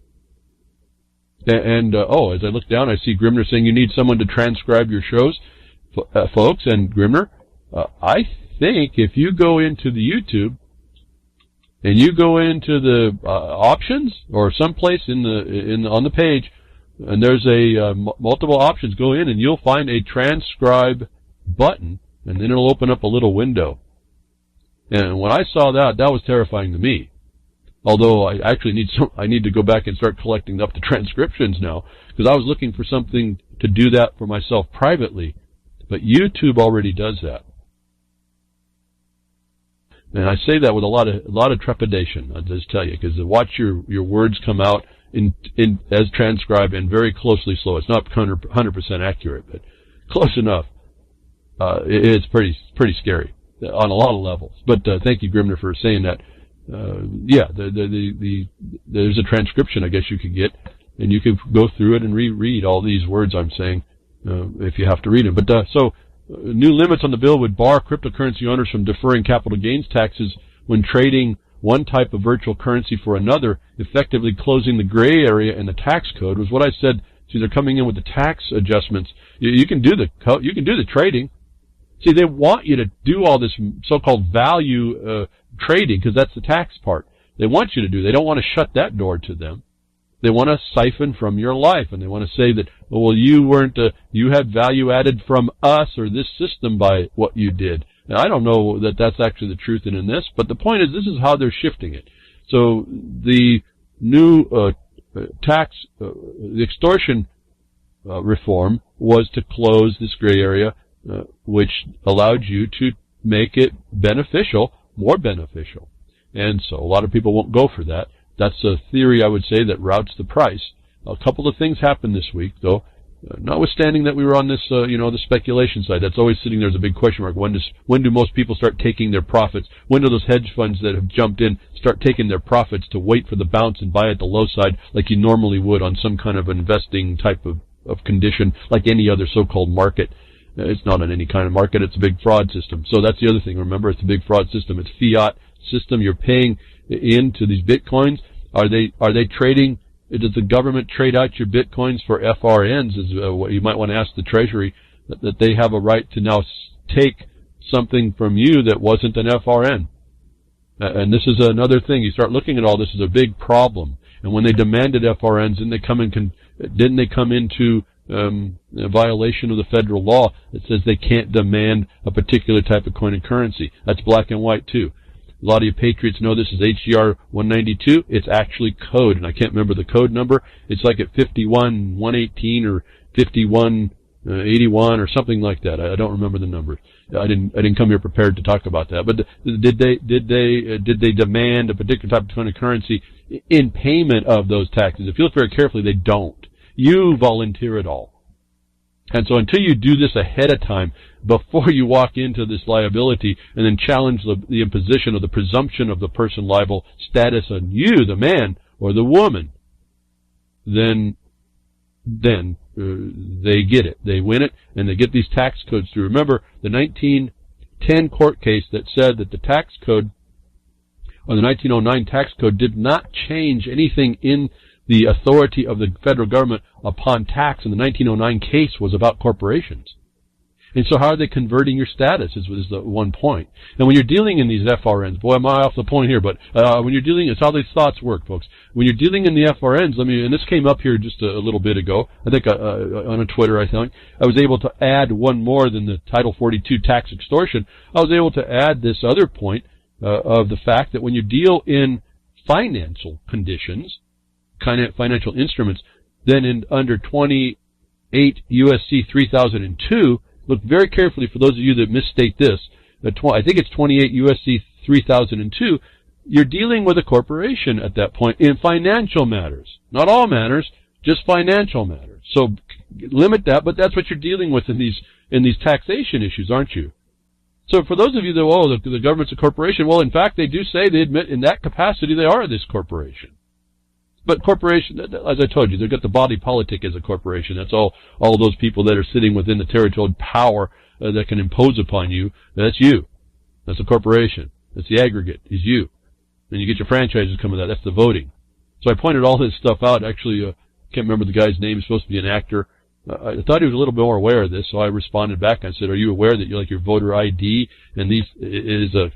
And as I look down, I see Grimner saying you need someone to transcribe your shows, folks. And Grimner, I think if you go into the YouTube and you go into the options or someplace on the page, and there's a multiple options, go in and you'll find a transcribe button, and then it'll open up a little window. And when I saw that was terrifying to me. Although I actually I need to go back and start collecting up the transcriptions now, because I was looking for something to do that for myself privately, but YouTube already does that. And I say that with a lot of trepidation, I'll just tell you, because to watch your words come out as transcribed and very closely slow. It's not 100% accurate, but close enough. It's pretty scary on a lot of levels. But thank you, Grimner, for saying that. There's a transcription I guess you could get, and you can go through it and reread all these words I'm saying. if you have to read them. But new limits on the bill would bar cryptocurrency owners from deferring capital gains taxes when trading one type of virtual currency for another, effectively closing the gray area in the tax code. Was what I said. See, they're coming in with the tax adjustments. You can do the trading. See, they want you to do all this so-called value trading because that's the tax part. They want you to do. They don't want to shut that door to them. They want to siphon from your life, and they want to say that, well, you had value added from us or this system by what you did. Now, I don't know that that's actually the truth in this, but the point is this is how they're shifting it. So the new the extortion reform was to close this gray area, which allowed you to make it beneficial, more beneficial. And so a lot of people won't go for that. That's a theory, I would say, that routes the price. A couple of things happened this week, though. Notwithstanding that we were on this, the speculation side, that's always sitting there as a big question mark. When do most people start taking their profits? When do those hedge funds that have jumped in start taking their profits to wait for the bounce and buy at the low side like you normally would on some kind of investing type of condition, like any other so-called market? It's not on any kind of market. It's a big fraud system. So that's the other thing. Remember, it's a big fraud system. It's fiat system. You're paying into these bitcoins. Are they trading? Does the government trade out your bitcoins for FRNs? Is what you might want to ask the Treasury, that they have a right to now take something from you that wasn't an FRN. And this is another thing. You start looking at all this as a big problem. And when they demanded FRNs, didn't they come into a violation of the federal law that says they can't demand a particular type of coin and currency? That's black and white too. A lot of you patriots know this is HGR 192. It's actually code, and I can't remember the code number. It's like at 51-118 or 51-81 or something like that. I don't remember the number. I didn't come here prepared to talk about that. But did they demand a particular type of coin of currency in payment of those taxes? If you look very carefully, they don't. You volunteer it all. And so until you do this ahead of time, before you walk into this liability and then challenge the imposition of the presumption of the person liable status on you, the man or the woman, then they get it. They win it, and they get these tax codes through. Remember, the 1910 court case that said that the tax code, or the 1909 tax code, did not change anything in the authority of the federal government upon tax, in the 1909 case was about corporations. And so how are they converting your status is the one point. And when you're dealing in these FRNs, boy, am I off the point here, but when you're dealing, it's how these thoughts work, folks. When you're dealing in the FRNs, and this came up here just a little bit ago, I think on Twitter, I think, I was able to add one more than the Title 42 tax extortion. I was able to add this other point of the fact that when you deal in financial conditions, kind of financial instruments, then under 28 USC 3002, look very carefully for those of you that misstate this. I think it's 28 USC 3002. You're dealing with a corporation at that point in financial matters. Not all matters, just financial matters. So limit that, but that's what you're dealing with in these taxation issues, aren't you? So for those of you that, the government's a corporation, well, in fact, they do say they admit in that capacity they are this corporation. But corporation, as I told you, they've got the body politic as a corporation. That's all those people that are sitting within the territorial power that can impose upon you. That's you. That's a corporation. That's the aggregate, is you. And you get your franchises coming with that. That's the voting. So I pointed all this stuff out. Actually, can't remember the guy's name. He's supposed to be an actor. I thought he was a little bit more aware of this, so I responded back. I said, "Are you aware that your voter ID and these is a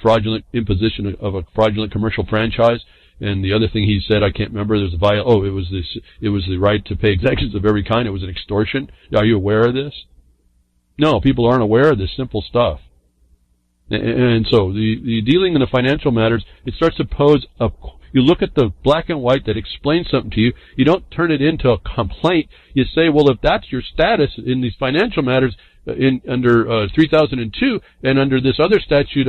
fraudulent imposition of a fraudulent commercial franchise?" And the other thing he said, I can't remember. There's it was the right to pay exactions of every kind. It was an extortion. Are you aware of this? No, people aren't aware of this simple stuff. And so the dealing in the financial matters, it starts to pose you look at the black and white that explains something to you. You don't turn it into a complaint. You say, well, if that's your status in these financial matters under 3002 and under this other statute,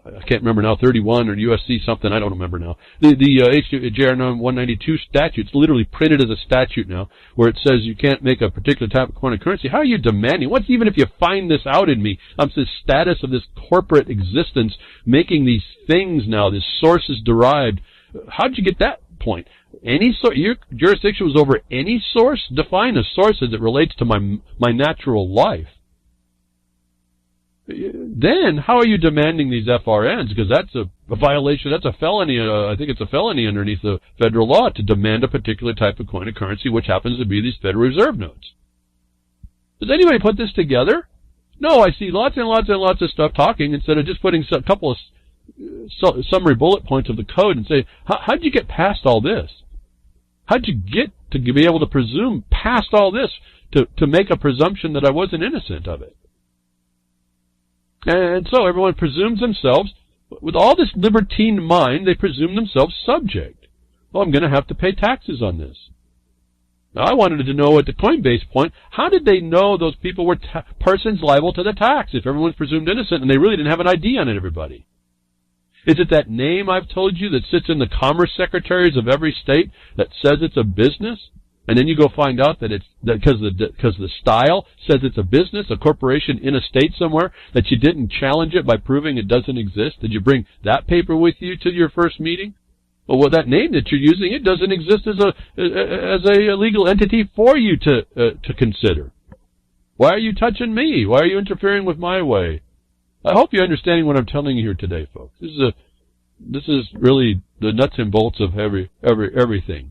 I can't remember now, 31 or USC something, I don't remember now. The HJR 192 statute, it's literally printed as a statute now, where it says you can't make a particular type of coin of currency. How are you demanding? What's even if you find this out in me? I'm the status of this corporate existence, making these things now, this sources derived. How'd you get that point? your jurisdiction was over any source? Define a source as it relates to my natural life. Then how are you demanding these FRNs? Because that's a violation, that's a felony, I think it's a felony underneath the federal law to demand a particular type of coin of currency, which happens to be these Federal Reserve notes. Does anybody put this together? No, I see lots and lots and lots of stuff talking instead of just putting a couple of summary bullet points of the code and say, how'd you get past all this? How'd you get to be able to presume past all this to make a presumption that I wasn't innocent of it? And so everyone presumes themselves, with all this libertine mind, they presume themselves subject. Well, I'm going to have to pay taxes on this. Now, I wanted to know at the Coinbase point, how did they know those people were persons liable to the tax if everyone's presumed innocent and they really didn't have an ID on it, everybody? Is it that name I've told you that sits in the commerce secretaries of every state that says it's a business? And then you go find out that it's because the style says it's a business, a corporation in a state somewhere, that you didn't challenge it by proving it doesn't exist. Did you bring that paper with you to your first meeting? Well, that name that you're using, it doesn't exist as a legal entity for you to consider. Why are you touching me? Why are you interfering with my way? I hope you're understanding what I'm telling you here today, folks. This is really the nuts and bolts of everything.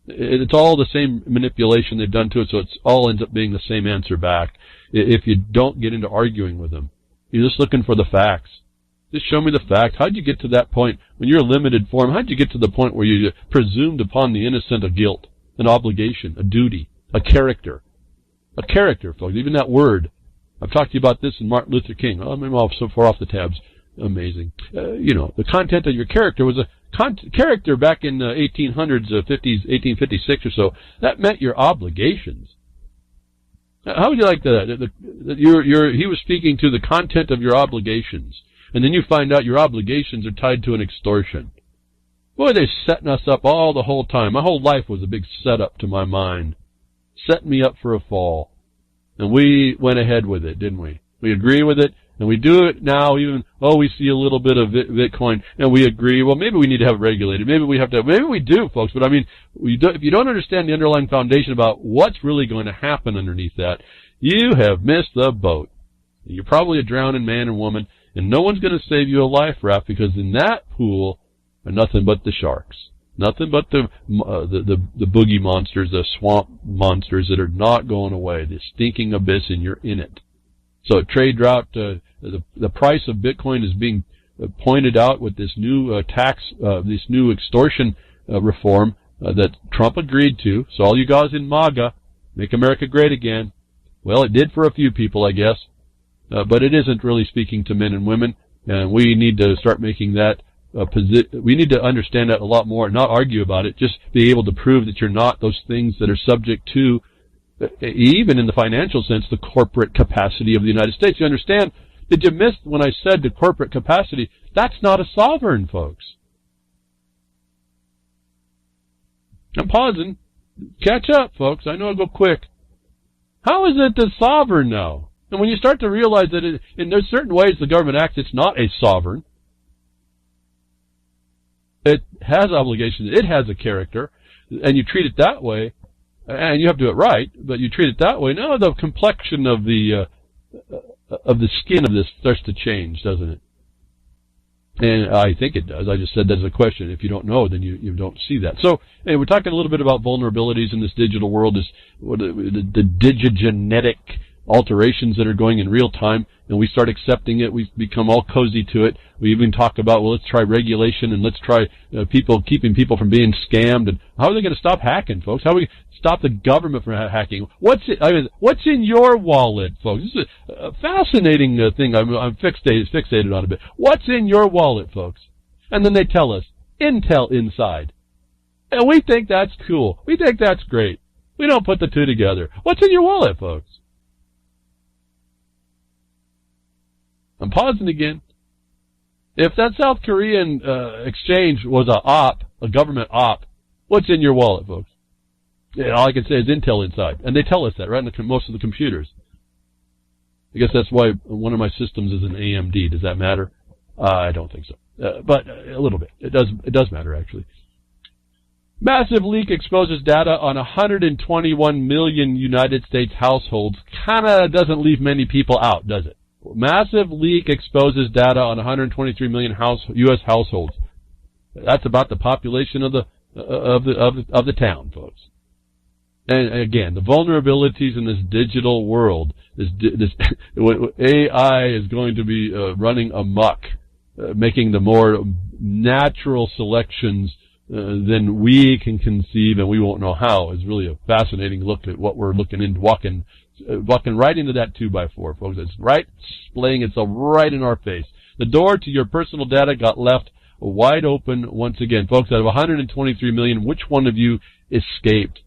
It's all the same manipulation they've done to it, so it all ends up being the same answer back if you don't get into arguing with them. You're just looking for the facts. Just show me the facts. How'd you get to that point when you're a limited form? How'd you get to the point where you presumed upon the innocent a guilt, an obligation, a duty, a character? A character, folks, even that word. I've talked to you about this in Martin Luther King. Oh, I'm so far off the tabs. Amazing. The content of your character was a character back in the 1800s, 50s, 1856 or so. That meant your obligations. How would you like that? He was speaking to the content of your obligations. And then you find out your obligations are tied to an extortion. Boy, they're setting us up all the whole time. My whole life was a big setup to my mind. Setting me up for a fall. And we went ahead with it, didn't we? We agree with it, and we do it now even, we see a little bit of Bitcoin, and we agree, well, maybe we need to have it regulated. Maybe we do, folks, but I mean, if you don't understand the underlying foundation about what's really going to happen underneath that, you have missed the boat. You're probably a drowning man and woman, and no one's going to save you a life raft, because in that pool are nothing but the sharks. Nothing but the boogie monsters, the swamp monsters that are not going away. The stinking abyss, and you're in it. So trade route, the price of Bitcoin is being pointed out with this new this new extortion reform that Trump agreed to. So all you guys in MAGA, make America great again. Well, it did for a few people, I guess, but it isn't really speaking to men and women, and we need to start making that. We need to understand that a lot more, not argue about it, just be able to prove that you're not those things that are subject to, even in the financial sense, the corporate capacity of the United States. You understand? Did you miss when I said the corporate capacity? That's not a sovereign, folks. I'm pausing. Catch up, folks. I know I'll go quick. How is it the sovereign now? And when you start to realize that there's certain ways the government acts, it's not a sovereign. It has obligations. It has a character, and you treat it that way, and you have to do it right. But you treat it that way. Now the complexion of the skin of this starts to change, doesn't it? And I think it does. I just said that's a question. If you don't know, then you don't see that. So anyway, we're talking a little bit about vulnerabilities in this digital world. The DigiGenetic alterations that are going in real time, and we start accepting it. We become all cozy to it. We even talk about, well, let's try regulation, and let's try keeping people from being scammed. And how are they going to stop hacking, folks? How are we stop the government from hacking? What's in your wallet, folks? This is a fascinating thing. I'm fixated on a bit. What's in your wallet, folks? And then they tell us Int'l inside, and we think that's cool. We think that's great. We don't put the two together. What's in your wallet, folks? I'm pausing again. If that South Korean exchange was a government op, what's in your wallet, folks? Yeah, all I can say is Int'l inside. And they tell us that, right, in most of the computers. I guess that's why one of my systems is an AMD. Does that matter? I don't think so. But a little bit. It does matter, actually. Massive leak exposes data on 121 million United States households. Kind of doesn't leave many people out, does it? Massive leak exposes data on 123 million U.S. households. That's about the population of the town, folks. And again, the vulnerabilities in this digital world, this AI is going to be running amok, making the more natural selections than we can conceive, and we won't know how. Is really a fascinating look at what we're looking into, walking right into that 2x4, folks. It's right, displaying itself right in our face. The door to your personal data got left wide open once again, folks. Out of 123 million, which one of you escaped?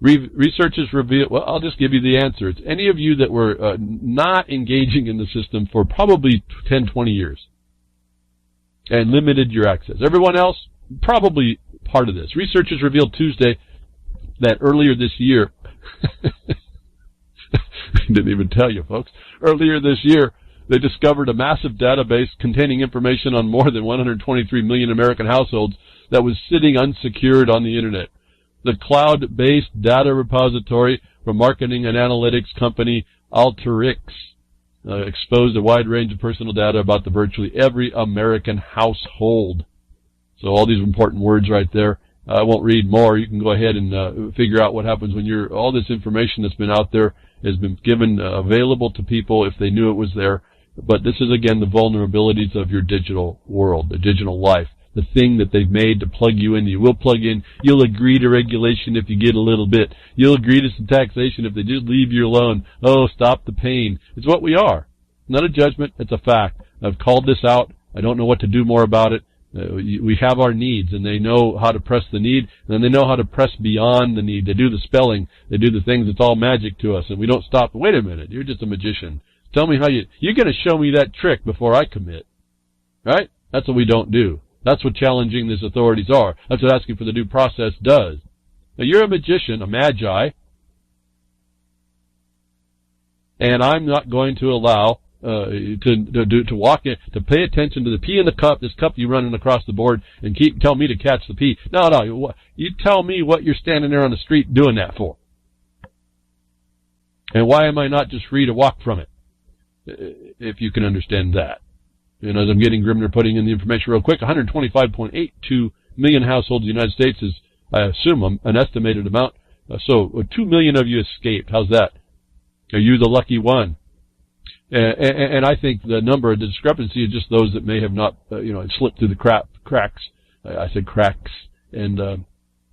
Researchers reveal. Well, I'll just give you the answer. It's any of you that were not engaging in the system for probably 10, 20 years and limited your access. Everyone else, probably part of this. Researchers revealed Tuesday that earlier this year, didn't even tell you, folks. Earlier this year, they discovered a massive database containing information on more than 123 million American households that was sitting unsecured on the Internet. The cloud-based data repository for marketing and analytics company Alteryx exposed a wide range of personal data about the virtually every American household. So all these important words right there. I won't read more. You can go ahead and figure out what happens when all this information that's been out there has been given available to people if they knew it was there. But this is, again, the vulnerabilities of your digital world, the digital life, the thing that they've made to plug you in. You will plug in. You'll agree to regulation if you get a little bit. You'll agree to some taxation if they just leave you alone. Oh, stop the pain. It's what we are. Not a judgment. It's a fact. I've called this out. I don't know what to do more about it. We have our needs, and they know how to press the need, and then they know how to press beyond the need. They do the spelling. They do the things. It's all magic to us, and we don't stop. Wait a minute. You're just a magician. Tell me how you're going to show me that trick before I commit. Right? That's what we don't do. That's what challenging these authorities are. That's what asking for the due process does. Now, you're a magician, a magi, and I'm not going to allow to walk in, to pay attention to the pea in the cup, this cup you're running across the board, and tell me to catch the pea. No, you tell me what you're standing there on the street doing that for. And why am I not just free to walk from it? If you can understand that. And as I'm getting Grimner putting in the information real quick, 125.82 million households in the United States is, I assume, an estimated amount. So 2 million of you escaped. How's that? Are you the lucky one? And I think the discrepancy is just those that may have not, slipped through the cracks. I said cracks, and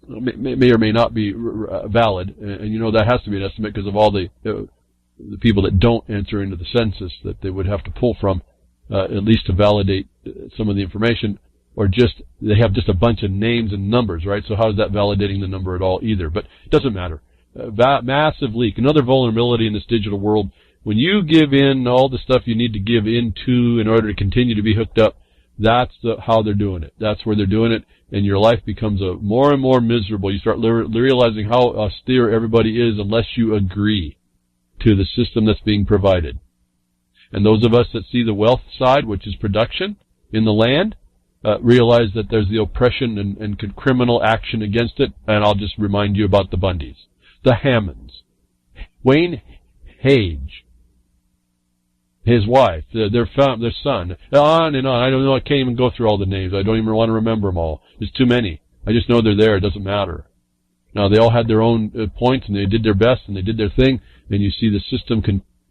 may or may not be valid. And that has to be an estimate because of all the people that don't answer into the census that they would have to pull from, at least to validate some of the information, or they have just a bunch of names and numbers, right? So how is that validating the number at all either? But it doesn't matter. Massive leak, another vulnerability in this digital world. When you give in all the stuff you need to give into in order to continue to be hooked up, that's how they're doing it. That's where they're doing it, and your life becomes more and more miserable. You start realizing how austere everybody is unless you agree to the system that's being provided. And those of us that see the wealth side, which is production in the land, realize that there's the oppression and criminal action against it. And I'll just remind you about the Bundys, the Hammonds, Wayne Hage, his wife, their son, on and on. I don't know. I can't even go through all the names. I don't even want to remember them all. There's too many. I just know they're there. It doesn't matter. Now, they all had their own points, and they did their best, and they did their thing. And you see the system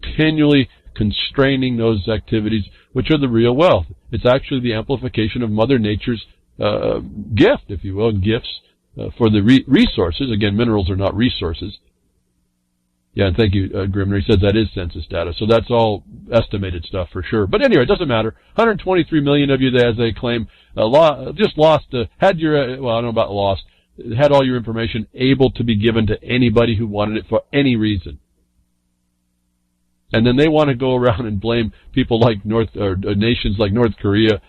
continually constraining those activities, which are the real wealth. It's actually the amplification of Mother Nature's gift, if you will, gifts for the resources. Again, minerals are not resources. Yeah, and thank you, Grimner. He says that is census data, so that's all estimated stuff for sure. But anyway, it doesn't matter. 123 million of you, as they claim, just lost, had your, well, I don't know about lost, had all your information able to be given to anybody who wanted it for any reason. And then they want to go around and blame people like nations like North Korea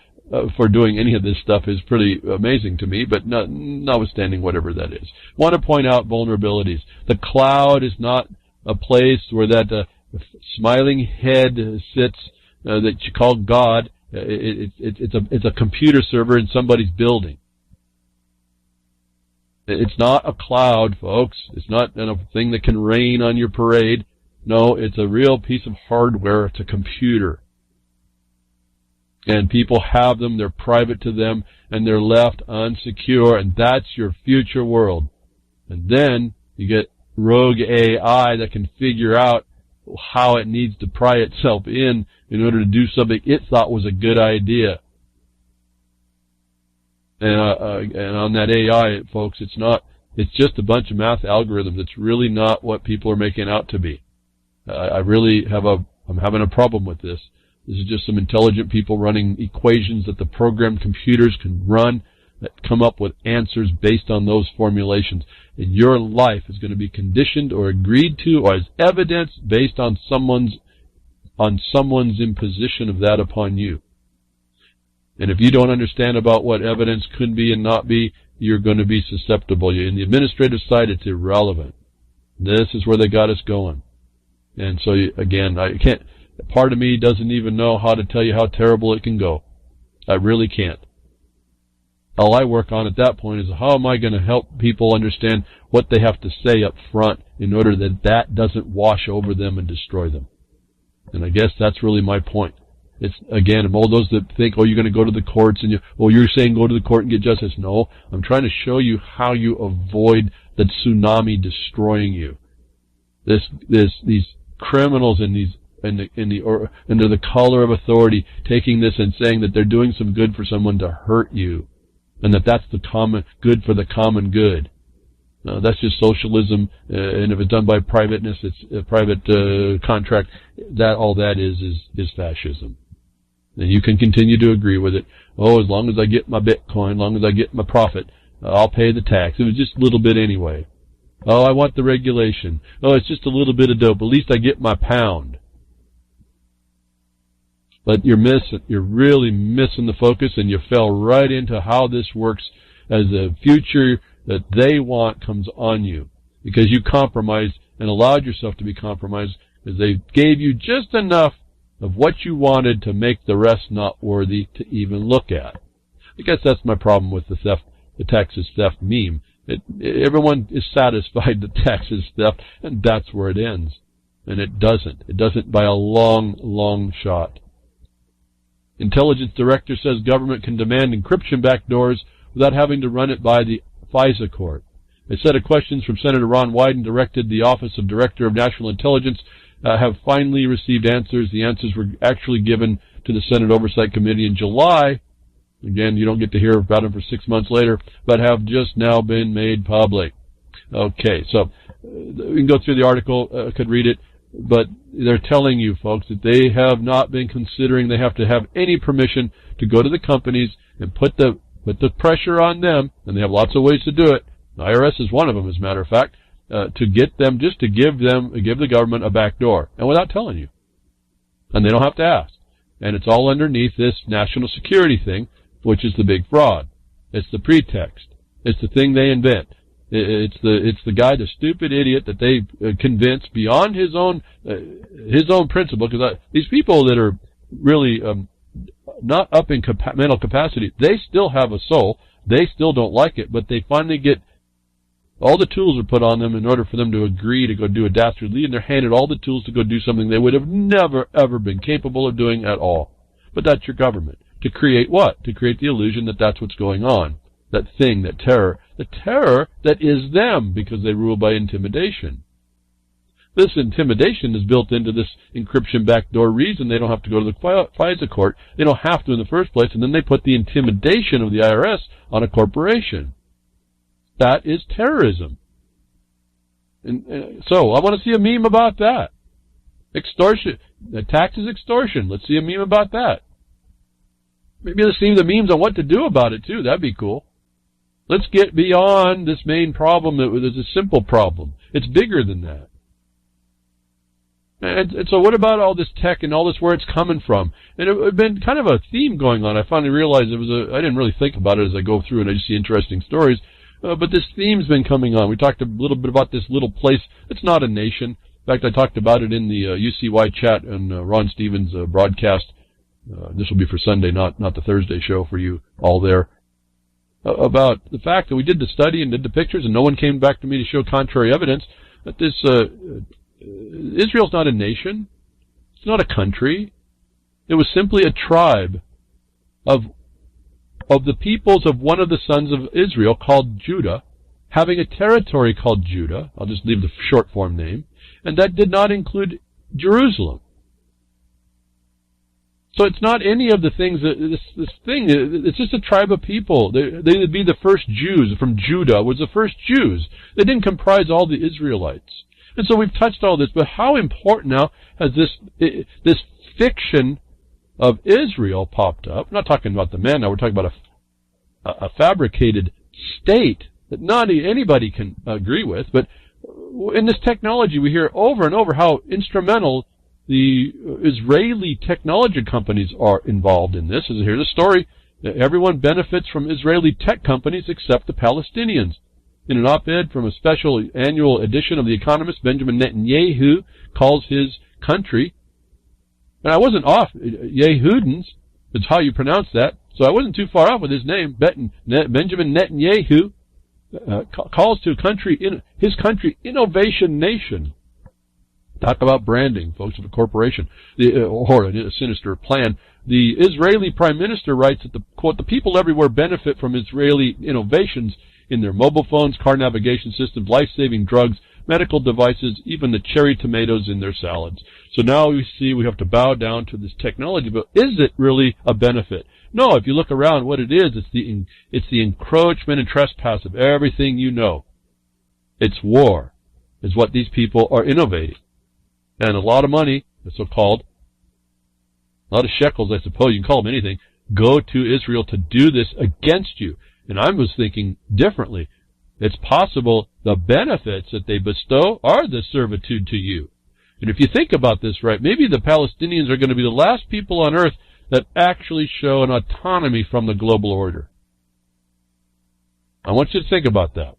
for doing any of this stuff is pretty amazing to me, but notwithstanding whatever that is. Want to point out vulnerabilities. The cloud is not a place where that smiling head sits that you call God. It's a computer server in somebody's building. It's not a cloud, folks. It's not a thing that can rain on your parade. No, it's a real piece of hardware. It's a computer. And people have them, they're private to them, and they're left unsecure, and that's your future world. And then you get rogue AI that can figure out how it needs to pry itself in order to do something it thought was a good idea. And on that AI, folks, it's just a bunch of math algorithms. It's really not what people are making out to be. I'm having a problem with this. This is just some intelligent people running equations that the programmed computers can run that come up with answers based on those formulations. And your life is going to be conditioned or agreed to or as evidence based on someone's imposition of that upon you. And if you don't understand about what evidence could be and not be, you're going to be susceptible. In the administrative side, it's irrelevant. This is where they got us going. And so, again, part of me doesn't even know how to tell you how terrible it can go. I really can't. All I work on at that point is how am I going to help people understand what they have to say up front in order that doesn't wash over them and destroy them. And I guess that's really my point. It's, again, all those that think, you're going to go to the courts and you're saying go to the court and get justice. No, I'm trying to show you how you avoid the tsunami destroying you. These criminals and under the color of authority taking this and saying that they're doing some good for someone to hurt you, and that's the common good for the common good. That's just socialism, and if it's done by privateness, it's a private contract. All that is fascism. And you can continue to agree with it. As long as I get my Bitcoin, as long as I get my profit, I'll pay the tax. It was just a little bit anyway. I want the regulation. It's just a little bit of dope. At least I get my pound. But you're really missing the focus, and you fell right into how this works as a future that they want comes on you. Because you compromised and allowed yourself to be compromised because they gave you just enough of what you wanted to make the rest not worthy to even look at. I guess that's my problem with the taxes theft meme. Everyone is satisfied that taxes theft, and that's where it ends. And it doesn't. It doesn't by a long, long shot. Intelligence director says government can demand encryption backdoors without having to run it by the FISA court. A set of questions from Senator Ron Wyden directed the Office of Director of National Intelligence have finally received answers. The answers were actually given to the Senate Oversight Committee in July. Again, you don't get to hear about them for 6 months later, but have just now been made public. Okay, so we can go through the article, could read it, but they're telling you, folks, that they have not been considering they have to have any permission to go to the companies and put the pressure on them, and they have lots of ways to do it. The IRS is one of them, as a matter of fact, to get them, just to give the government a back door, and without telling you. And they don't have to ask. And it's all underneath this national security thing, which is the big fraud. It's the pretext. It's the thing they invent. It's the guy, the stupid idiot that they convince beyond his own principle. Because these people that are really not up in mental capacity, they still have a soul. They still don't like it, but they finally get all the tools are put on them in order for them to agree to go do a dastardly deed, and they're handed all the tools to go do something they would have never, ever been capable of doing at all. But that's your government. To create what? To create the illusion that that's what's going on. That thing, that terror. The terror that is them, because they rule by intimidation. This intimidation is built into this encryption backdoor reason they don't have to go to the FISA court. They don't have to in the first place, and then they put the intimidation of the IRS on a corporation. That is terrorism. And so I want to see a meme about that. Extortion. The tax is extortion. Let's see a meme about that. Maybe let's see the memes on what to do about it, too. That'd be cool. Let's get beyond this main problem. It's a simple problem. It's bigger than that. And so what about all this tech and all this, where it's coming from? And it had been kind of a theme going on. I finally realized I didn't really think about it as I go through and I just see interesting stories. But this theme's been coming on. We talked a little bit about this little place. It's not a nation. In fact, I talked about it in the UCY chat on Ron Stevens' broadcast. This will be for Sunday, not the Thursday show for you all there. about the fact that we did the study and did the pictures, and no one came back to me to show contrary evidence that this Israel's not a nation. It's not a country. It was simply a tribe of the peoples of one of the sons of Israel called Judah, having a territory called Judah. I'll just leave the short form name. And that did not include Jerusalem. So it's not any of the things that this thing, it's just a tribe of people. They would be the first Jews from Judah, was the first Jews. They didn't comprise all the Israelites. And so we've touched all this, but how important now has this fiction of Israel popped up? I'm not talking about the man now, we're talking about a fabricated state that not anybody can agree with, but in this technology we hear over and over how instrumental the Israeli technology companies are involved in this. Here's a story. Everyone benefits from Israeli tech companies except the Palestinians. In an op-ed from a special annual edition of The Economist, Benjamin Netanyahu calls his country, and I wasn't off, Yehudans, it's how you pronounce that, so I wasn't too far off with his name. Benjamin Netanyahu calls to his country Innovation Nation. Talk about branding, folks, of a corporation, or a sinister plan. The Israeli Prime Minister writes that, quote, the people everywhere benefit from Israeli innovations in their mobile phones, car navigation systems, life-saving drugs, medical devices, even the cherry tomatoes in their salads. So now we see we have to bow down to this technology, but is it really a benefit? No, if you look around, what it is, it's the encroachment and trespass of everything you know. It's war, is what these people are innovating. And a lot of money, the so-called, a lot of shekels, I suppose, you can call them anything, go to Israel to do this against you. And I was thinking differently. It's possible the benefits that they bestow are the servitude to you. And if you think about this right, maybe the Palestinians are going to be the last people on earth that actually show an autonomy from the global order. I want you to think about that.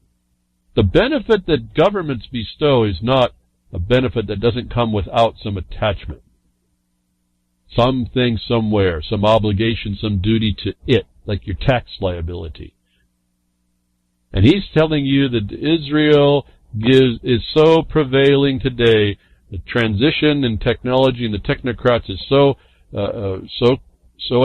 The benefit that governments bestow is not a benefit that doesn't come without some attachment. Something somewhere, some obligation, some duty to it, like your tax liability. And he's telling you that Israel is so prevailing today, the transition in technology and the technocrats is so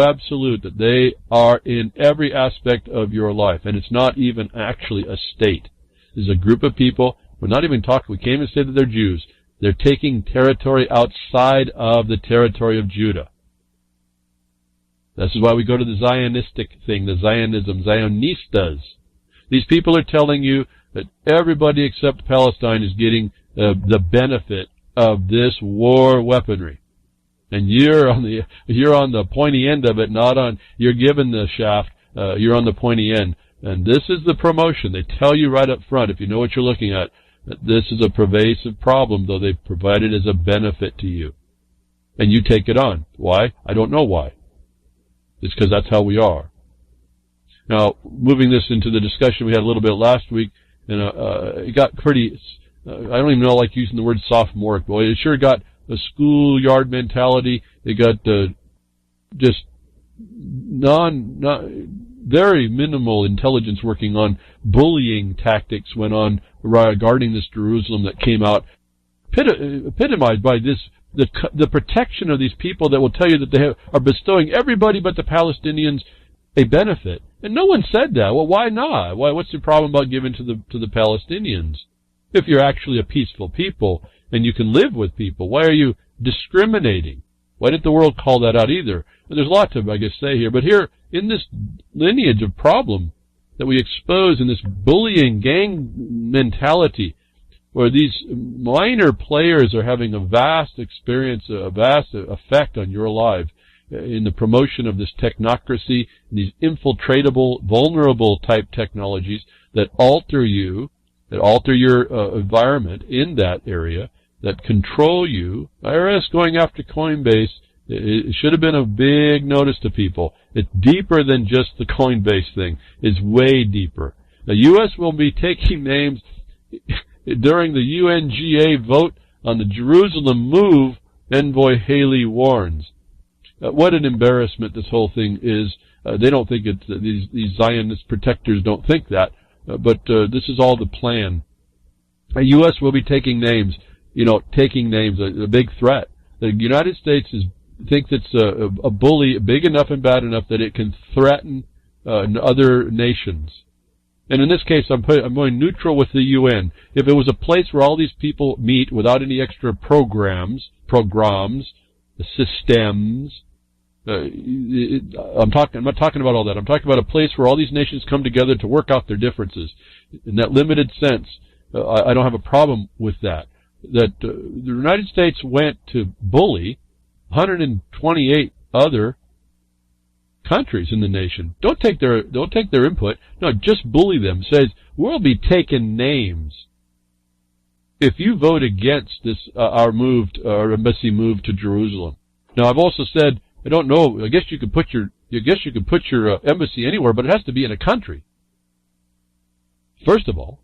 absolute that they are in every aspect of your life, and it's not even actually a state. This is a group of people. We're not even talking, we can't even say that they're Jews. They're taking territory outside of the territory of Judah. This is why we go to the Zionistic thing, the Zionism, Zionistas. These people are telling you that everybody except Palestine is getting the benefit of this war weaponry. And you're on the pointy end of it, you're given the shaft, you're on the pointy end. And this is the promotion. They tell you right up front, if you know what you're looking at, that this is a pervasive problem, though they provide it as a benefit to you. And you take it on. Why? I don't know why. It's because that's how we are. Now, moving this into the discussion we had a little bit last week, and it got pretty, I don't even know, like using the word sophomoric, boy. It sure got a schoolyard mentality. It got just very minimal intelligence working on bullying tactics went on regarding this Jerusalem that came out, epitomized by this, the protection of these people that will tell you that they are bestowing everybody but the Palestinians a benefit. And no one said that. Well, why not? What's the problem about giving to the Palestinians? If you're actually a peaceful people and you can live with people, why are you discriminating? Why didn't the world call that out either? And there's a lot to, I guess, say here. But here, in this lineage of problem that we expose in this bullying gang mentality, where these minor players are having a vast experience, a vast effect on your life, in the promotion of this technocracy, these infiltratable, vulnerable type technologies that alter you, that alter your environment in that area, that control you. IRS going after Coinbase, it should have been a big notice to people. It's deeper than just the Coinbase thing. It's way deeper. The U.S. will be taking names during the UNGA vote on the Jerusalem move, Envoy Haley warns. What an embarrassment this whole thing is. They don't think it's these Zionist protectors don't think that, but this is all the plan. The U.S. will be taking names, taking names, a big threat. The United States thinks it's a bully big enough and bad enough that it can threaten other nations. And in this case, I'm going neutral with the UN. If it was a place where all these people meet without any extra programs, systems, I'm not talking about all that. I'm talking about a place where all these nations come together to work out their differences. In that limited sense, I don't have a problem with that. That the United States went to bully 128 other countries in the nation. Don't take their input. No, just bully them. Says we'll be taking names if you vote against this our embassy move to Jerusalem. Now I've also said I don't know. I guess you could put your embassy anywhere, but it has to be in a country first of all,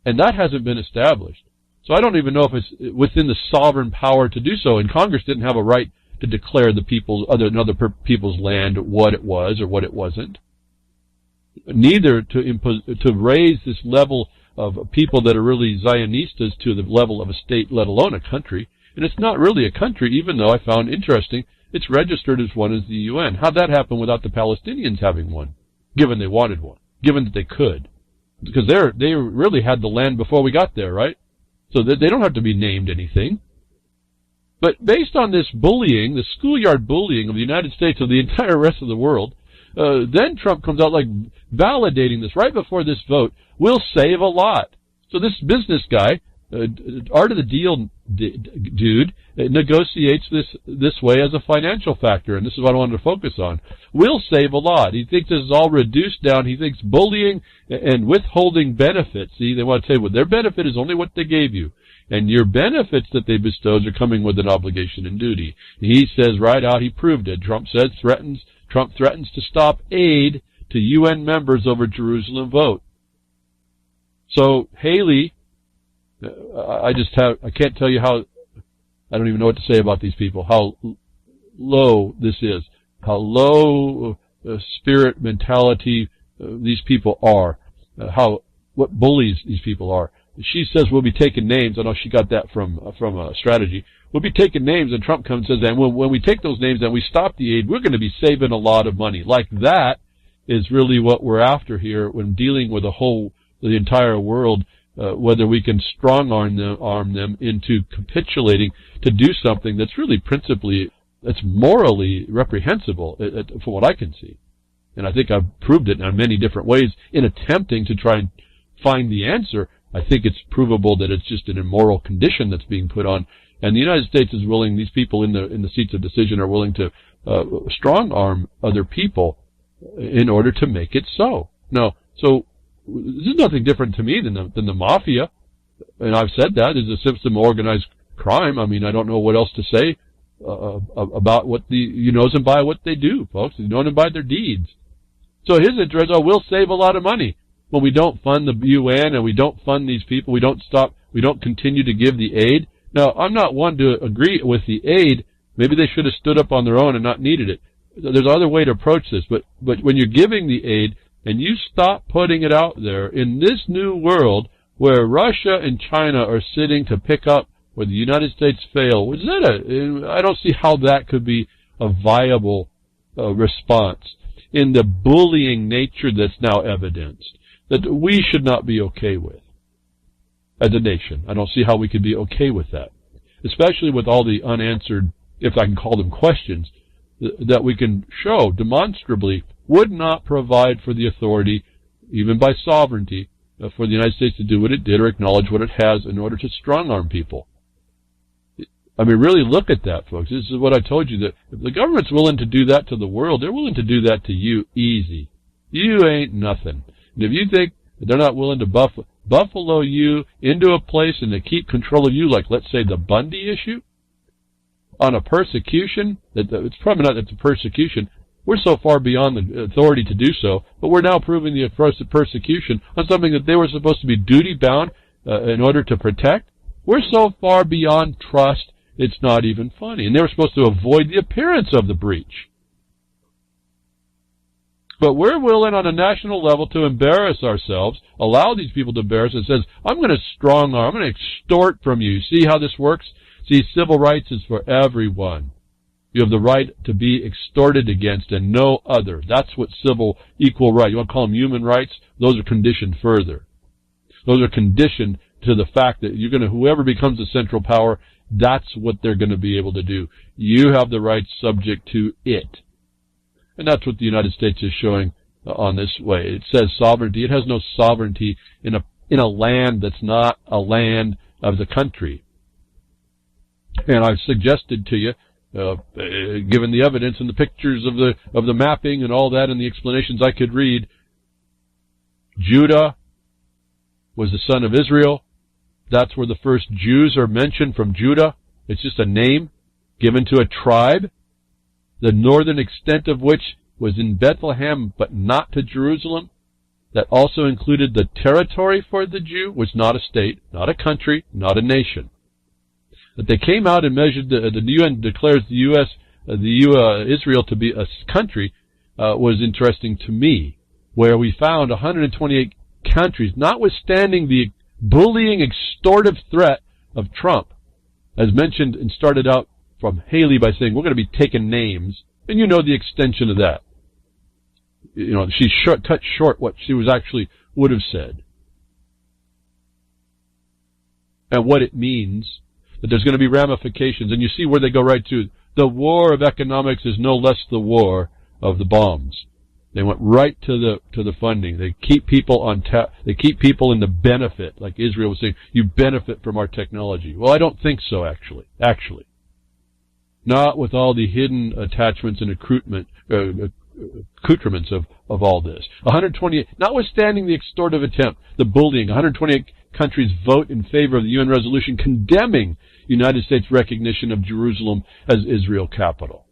and that hasn't been established. So I don't even know if it's within the sovereign power to do so. And Congress didn't have a right to declare the other people's land what it was or what it wasn't. Neither to raise this level of people that are really Zionistas to the level of a state, let alone a country. And it's not really a country, even though I found interesting it's registered as one as the UN. How'd that happen without the Palestinians having one, given they wanted one, given that they could? Because they really had the land before we got there, right? So that they don't have to be named anything. But based on this bullying, the schoolyard bullying of the United States of the entire rest of the world, then Trump comes out like validating this right before this vote. We'll save a lot. So this business guy, art of the deal dude, negotiates this way as a financial factor, and this is what I wanted to focus on. We'll save a lot. He thinks this is all reduced down. He thinks bullying and withholding benefits. See, they want to say, well, their benefit is only what they gave you, and your benefits that they bestowed are coming with an obligation and duty. He says right out, he proved it. Trump threatens to stop aid to UN members over Jerusalem vote. So Haley, I can't tell you how, I don't even know what to say about these people, how low this is, how low spirit mentality these people are, what bullies these people are. She says we'll be taking names. I know she got that from a strategy. We'll be taking names, and Trump comes and says, and when we take those names and we stop the aid, we're going to be saving a lot of money. Like that is really what we're after here when dealing with the entire world. Whether we can strong-arm them into capitulating to do something that's really that's morally reprehensible, from what I can see. And I think I've proved it in many different ways in attempting to try and find the answer. I think it's provable that it's just an immoral condition that's being put on. And the United States is willing, these people in the seats of decision are willing to strong-arm other people in order to make it so. Now, this is nothing different to me than the mafia, and I've said that is a system of organized crime. I mean, I don't know what else to say about what you know them by what they do, folks. You know them by their deeds. So his interest, we'll save a lot of money when we don't fund the UN and we don't fund these people. We don't continue to give the aid. Now, I'm not one to agree with the aid. Maybe they should have stood up on their own and not needed it. There's other way to approach this, but when you're giving the aid, and you stop putting it out there in this new world where Russia and China are sitting to pick up where the United States fail, I don't see how that could be a viable response in the bullying nature that's now evidenced, that we should not be okay with as a nation. I don't see how we could be okay with that, especially with all the unanswered, if I can call them questions, that we can show demonstrably would not provide for the authority, even by sovereignty, for the United States to do what it did or acknowledge what it has in order to strong-arm people. I mean, really look at that, folks. This is what I told you, that if the government's willing to do that to the world, they're willing to do that to you easy. You ain't nothing. And if you think that they're not willing to buffalo you into a place and to keep control of you, like, let's say, the Bundy issue, on a persecution, it's probably not that it's a persecution. We're so far beyond the authority to do so, but we're now proving the persecution on something that they were supposed to be duty-bound in order to protect. We're so far beyond trust, it's not even funny. And they were supposed to avoid the appearance of the breach. But we're willing on a national level to embarrass ourselves, allow these people to embarrass us. It says, I'm going to strong arm, I'm going to extort from you. See how this works? See, civil rights is for everyone. You have the right to be extorted against and no other. That's what civil equal right. You want to call them human rights? Those are conditioned further. Those are conditioned to the fact that you're going to, whoever becomes the central power, that's what they're going to be able to do. You have the rights subject to it. And that's what the United States is showing on this way. It says sovereignty. It has no sovereignty in a land that's not a land of the country. And I've suggested to you, given the evidence and the pictures of the mapping and all that and the explanations I could read, Judah was the son of Israel. That's where the first Jews are mentioned, from Judah. It's just a name given to a tribe, the northern extent of which was in Bethlehem, but not to Jerusalem. That also included the territory for the Jew, was not a state, not a country, not a nation. That they came out and measured, the UN declares Israel to be a country, was interesting to me, where we found 128 countries, notwithstanding the bullying, extortive threat of Trump, as mentioned and started out from Haley by saying, we're going to be taking names, and you know the extension of that. You know, she cut short what she was actually would have said. And what it means, that there's going to be ramifications, and you see where they go right to. The war of economics is no less the war of the bombs. They went right to the funding. They keep people on they keep people in the benefit, like Israel was saying, you benefit from our technology. Well, I don't think so, actually. Not with all the hidden attachments and accoutrements of all this. 128, notwithstanding the extortive attempt, the bullying, 128 countries vote in favor of the UN resolution condemning United States recognition of Jerusalem as Israel capital.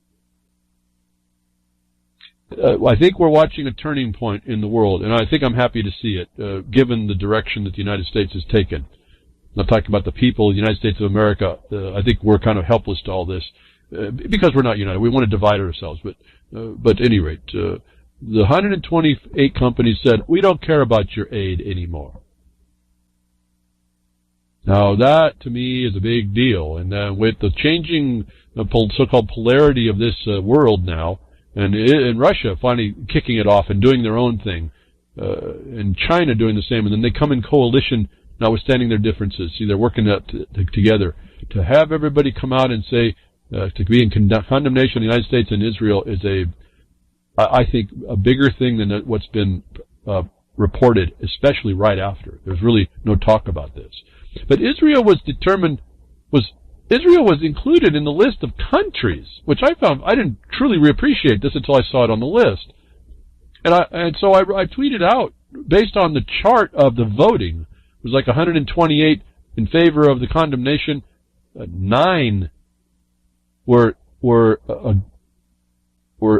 I think we're watching a turning point in the world, and I think I'm happy to see it, given the direction that the United States has taken. I'm not talking about the people of the United States of America. I think we're kind of helpless to all this, because we're not united. We want to divide ourselves, but at any rate, the 128 companies said, we don't care about your aid anymore. Now that, to me, is a big deal, and with the changing so-called polarity of this world now, and Russia finally kicking it off and doing their own thing, and China doing the same, and then they come in coalition, notwithstanding their differences. See, they're working together. To have everybody come out and say, to be in condemnation of the United States and Israel is I think, a bigger thing than what's been reported, especially right after. There's really no talk about this. But Israel was included in the list of countries, which I found, I didn't truly appreciate this until I saw it on the list. And so I tweeted out, based on the chart of the voting, it was like 128 in favor of the condemnation, 9 were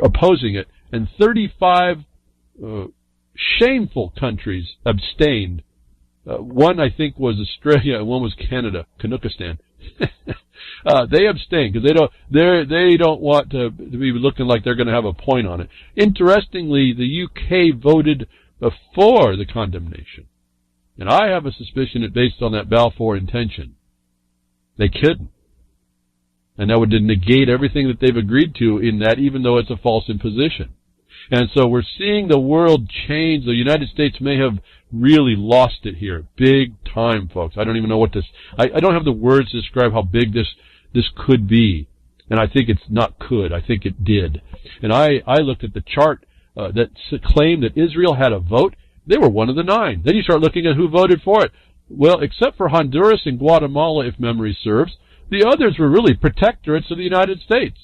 opposing it, and 35 shameful countries abstained. One, I think, was Australia, and one was Canada, Kanukistan. They abstain because they don't want to be looking like they're going to have a point on it. Interestingly, the UK voted for the condemnation, and I have a suspicion that based on that Balfour intention, they couldn't, and that would negate everything that they've agreed to in that, even though it's a false imposition. And so we're seeing the world change. The United States may have really lost it here, big time, folks. I don't even know what this. I don't have the words to describe how big this could be, and I think it's not could. I think it did. And I looked at the chart that claimed that Israel had a vote. They were one of the 9. Then you start looking at who voted for it. Well, except for Honduras and Guatemala, if memory serves, the others were really protectorates of the United States.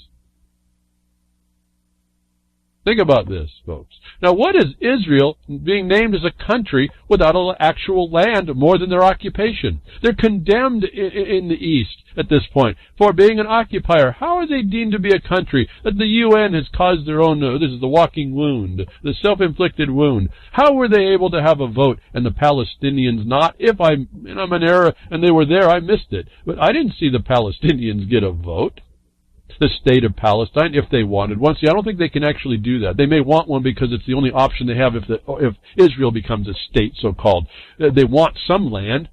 Think about this, folks. Now, what is Israel being named as a country without an actual land more than their occupation? They're condemned in the East at this point for being an occupier. How are they deemed to be a country that the UN has caused their own, this is the walking wound, the self-inflicted wound? How were they able to have a vote and the Palestinians not? If I'm an error and they were there, I missed it. But I didn't see the Palestinians get a vote. the state of Palestine if they wanted one. See, I don't think they can actually do that. They may want one because it's the only option they have if Israel becomes a state, so-called. They want some land,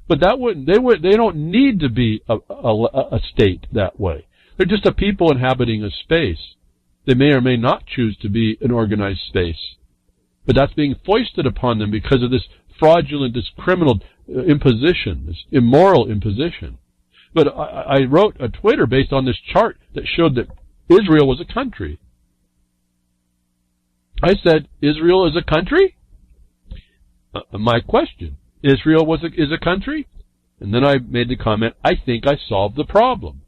but they don't need to be a state that way. They're just a people inhabiting a space. They may or may not choose to be an organized space, but that's being foisted upon them because of this fraudulent, this criminal imposition, this immoral imposition. But I wrote a Twitter based on this chart that showed that Israel was a country. I said, Israel is a country? My question, Israel is a country? And then I made the comment, I think I solved the problem.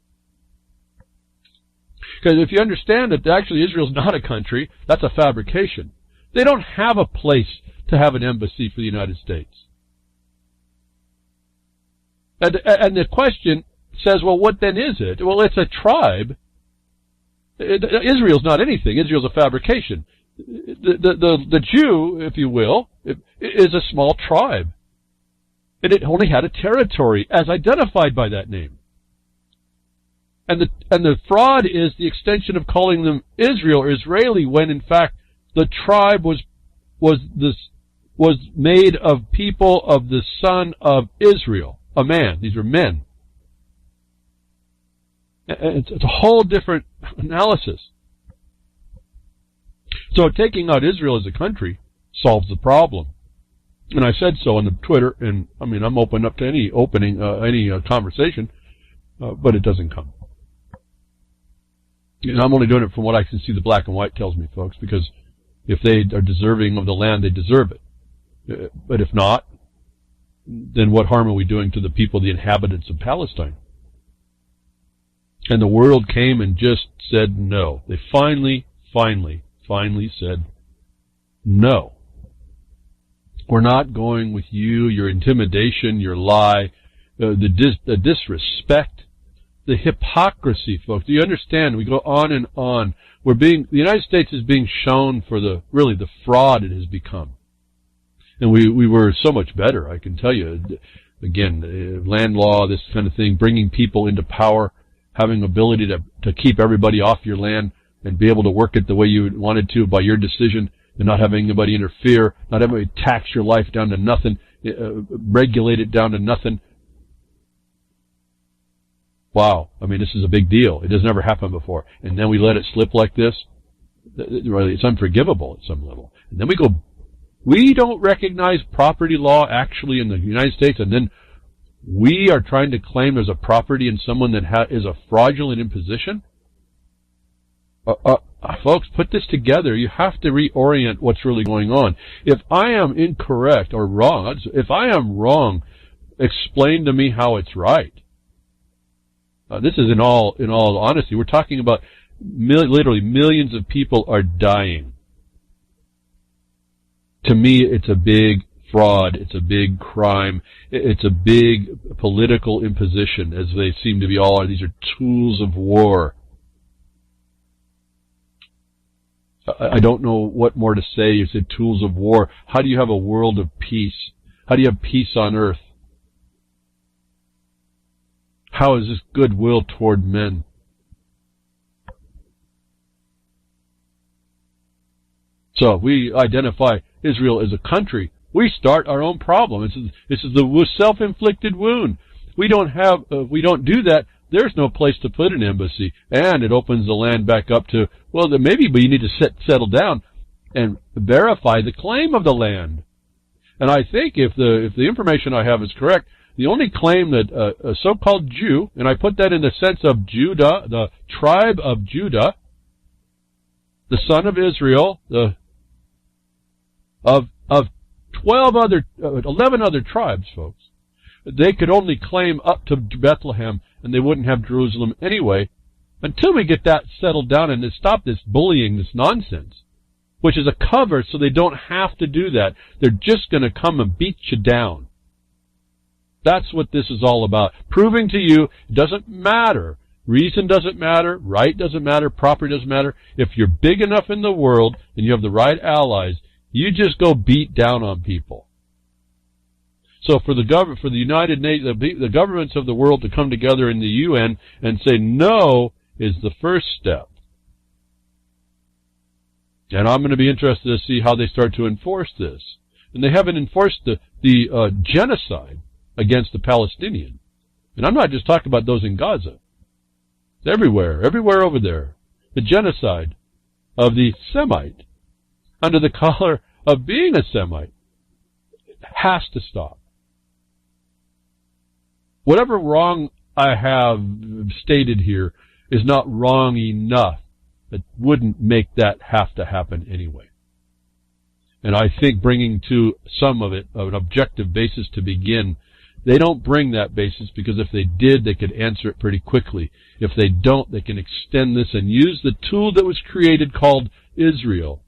Because if you understand that actually Israel's not a country, that's a fabrication. They don't have a place to have an embassy for the United States. And the question says, well, what then is it? Well, it's a tribe. Israel's not anything. Israel's a fabrication. The Jew, if you will, is a small tribe. And it only had a territory as identified by that name. And the fraud is the extension of calling them Israel or Israeli when in fact the tribe was made of people of the son of Israel, a man. These are men. It's a whole different analysis. So taking out Israel as a country solves the problem. And I said so on the Twitter, and I mean, I'm open up to any conversation, but it doesn't come. And I'm only doing it from what I can see the black and white tells me, folks, because if they are deserving of the land, they deserve it. But if not, then what harm are we doing to the people, the inhabitants of Palestine? And the world came and just said no. They finally said no. We're not going with you, your intimidation, your lie, the disrespect, the hypocrisy, folks. Do you understand? We go on and on. The United States is being shown for the fraud it has become. And we were so much better, I can tell you. Again, land law, this kind of thing, bringing people into power, having ability to keep everybody off your land and be able to work it the way you wanted to by your decision and not having anybody interfere, not having anybody tax your life down to nothing, regulate it down to nothing. Wow. I mean, this is a big deal. It has never happened before. And then we let it slip like this. It's unforgivable at some level. And then we don't recognize property law actually in the United States, and then we are trying to claim there's a property in someone that is a fraudulent imposition? Folks, put this together. You have to reorient what's really going on. If I am incorrect or wrong, if I am wrong, explain to me how it's right. This is in all honesty. We're talking about literally millions of people are dying. To me, it's a big fraud. It's a big crime. It's a big political imposition, as they seem to be all. These are tools of war. I don't know what more to say. You said tools of war. How do you have a world of peace? How do you have peace on earth? How is this goodwill toward men? So if we identify Israel as a country, we start our own problem. This is the self-inflicted wound. We don't do that. There's no place to put an embassy, and it opens the land back up to, well, then maybe you need to settle down and verify the claim of the land. And I think if the information I have is correct, the only claim that a so-called Jew, and I put that in the sense of Judah, the tribe of Judah, the son of Israel, of 11 other tribes, folks, they could only claim up to Bethlehem, and they wouldn't have Jerusalem anyway, until we get that settled down and to stop this bullying, this nonsense, which is a cover so they don't have to do that. They're just going to come and beat you down. That's what this is all about. Proving to you it doesn't matter. Reason doesn't matter. Right doesn't matter. Property doesn't matter. If you're big enough in the world and you have the right allies, you just go beat down on people. So for the United Nations, the governments of the world to come together in the UN and say, no, is the first step. And I'm going to be interested to see how they start to enforce this. And they haven't enforced the genocide against the Palestinians. And I'm not just talking about those in Gaza. It's everywhere over there. The genocide of the Semite under the color of being a Semite has to stop. Whatever wrong I have stated here is not wrong enough. That wouldn't make that have to happen anyway. And I think bringing to some of it an objective basis to begin, they don't bring that basis because if they did, they could answer it pretty quickly. If they don't, they can extend this and use the tool that was created called Israel,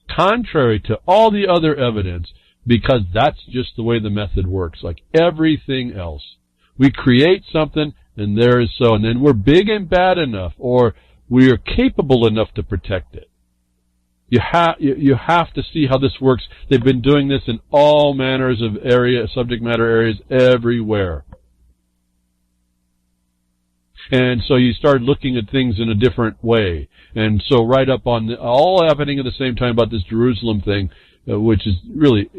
contrary to all the other evidence, because that's just the way the method works, like everything else. We create something, and there is so, and then we're big and bad enough, or we are capable enough to protect it. You have to see how this works. They've been doing this in all manners of subject matter areas everywhere. And so you start looking at things in a different way. And so right up on all happening at the same time about this Jerusalem thing, which is really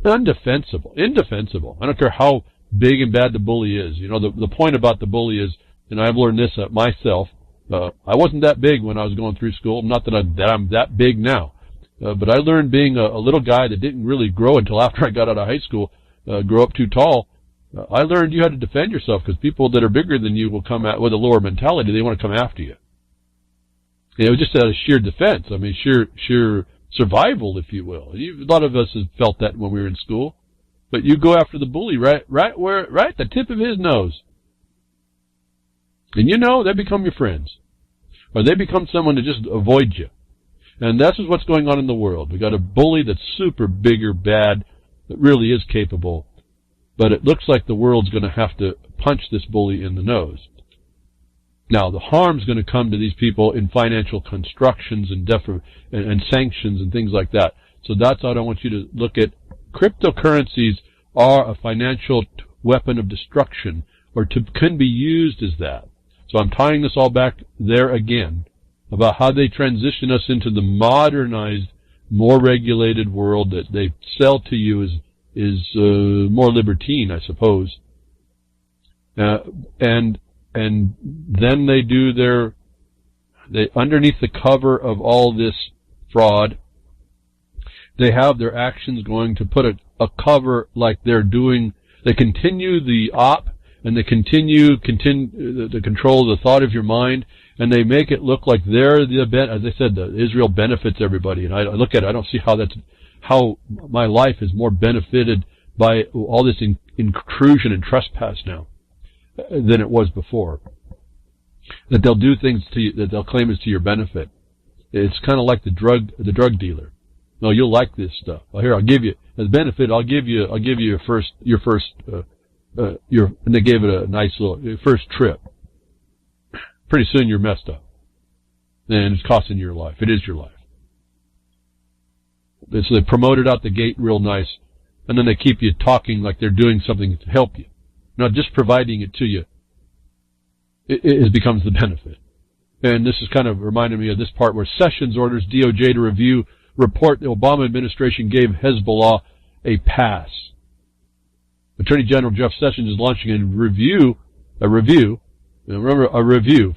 indefensible. I don't care how big and bad the bully is. You know, the point about the bully is, and I've learned this myself. I wasn't that big when I was going through school. Not that I'm that big now. But I learned being a little guy that didn't really grow until after I got out of high school, grow up too tall. I learned you had to defend yourself because people that are bigger than you will come out with a lower mentality. They want to come after you. And it was just out of sheer defense. I mean, sheer survival, if you will. A lot of us have felt that when we were in school. But you go after the bully right the tip of his nose. And you know, they become your friends. Or they become someone to just avoid you. And that's what's going on in the world. We got a bully that's super big or bad, that really is capable. But it looks like the world's going to have to punch this bully in the nose. Now, the harm's going to come to these people in financial constructions and sanctions and things like that. So that's how I want you to look at. Cryptocurrencies are a financial weapon of destruction, or can be used as that. So I'm tying this all back there again, about how they transition us into the modernized, more regulated world that they sell to you is more libertine, I suppose. And then they do they underneath the cover of all this fraud, they have their actions going to put a cover like they're doing. They continue the op, and they continue to control the thought of your mind, and they make it look like they're as I said, Israel benefits everybody. And I look at it, I don't see how my life is more benefited by all this intrusion and trespass now than it was before. That they'll do things to you that they'll claim is to your benefit. It's kind of like the drug dealer. No, you'll like this stuff. Well, here, I'll give you as benefit. I'll give you your first. And they gave it a nice little first trip. Pretty soon you're messed up, and it's costing you your life. It is your life. And so they promote it out the gate real nice, and then they keep you talking like they're doing something to help you, not just providing it to you. It becomes the benefit. And this is kind of reminding me of this part where Sessions orders DOJ to review report the Obama administration gave Hezbollah a pass. Attorney General Jeff Sessions is launching a review,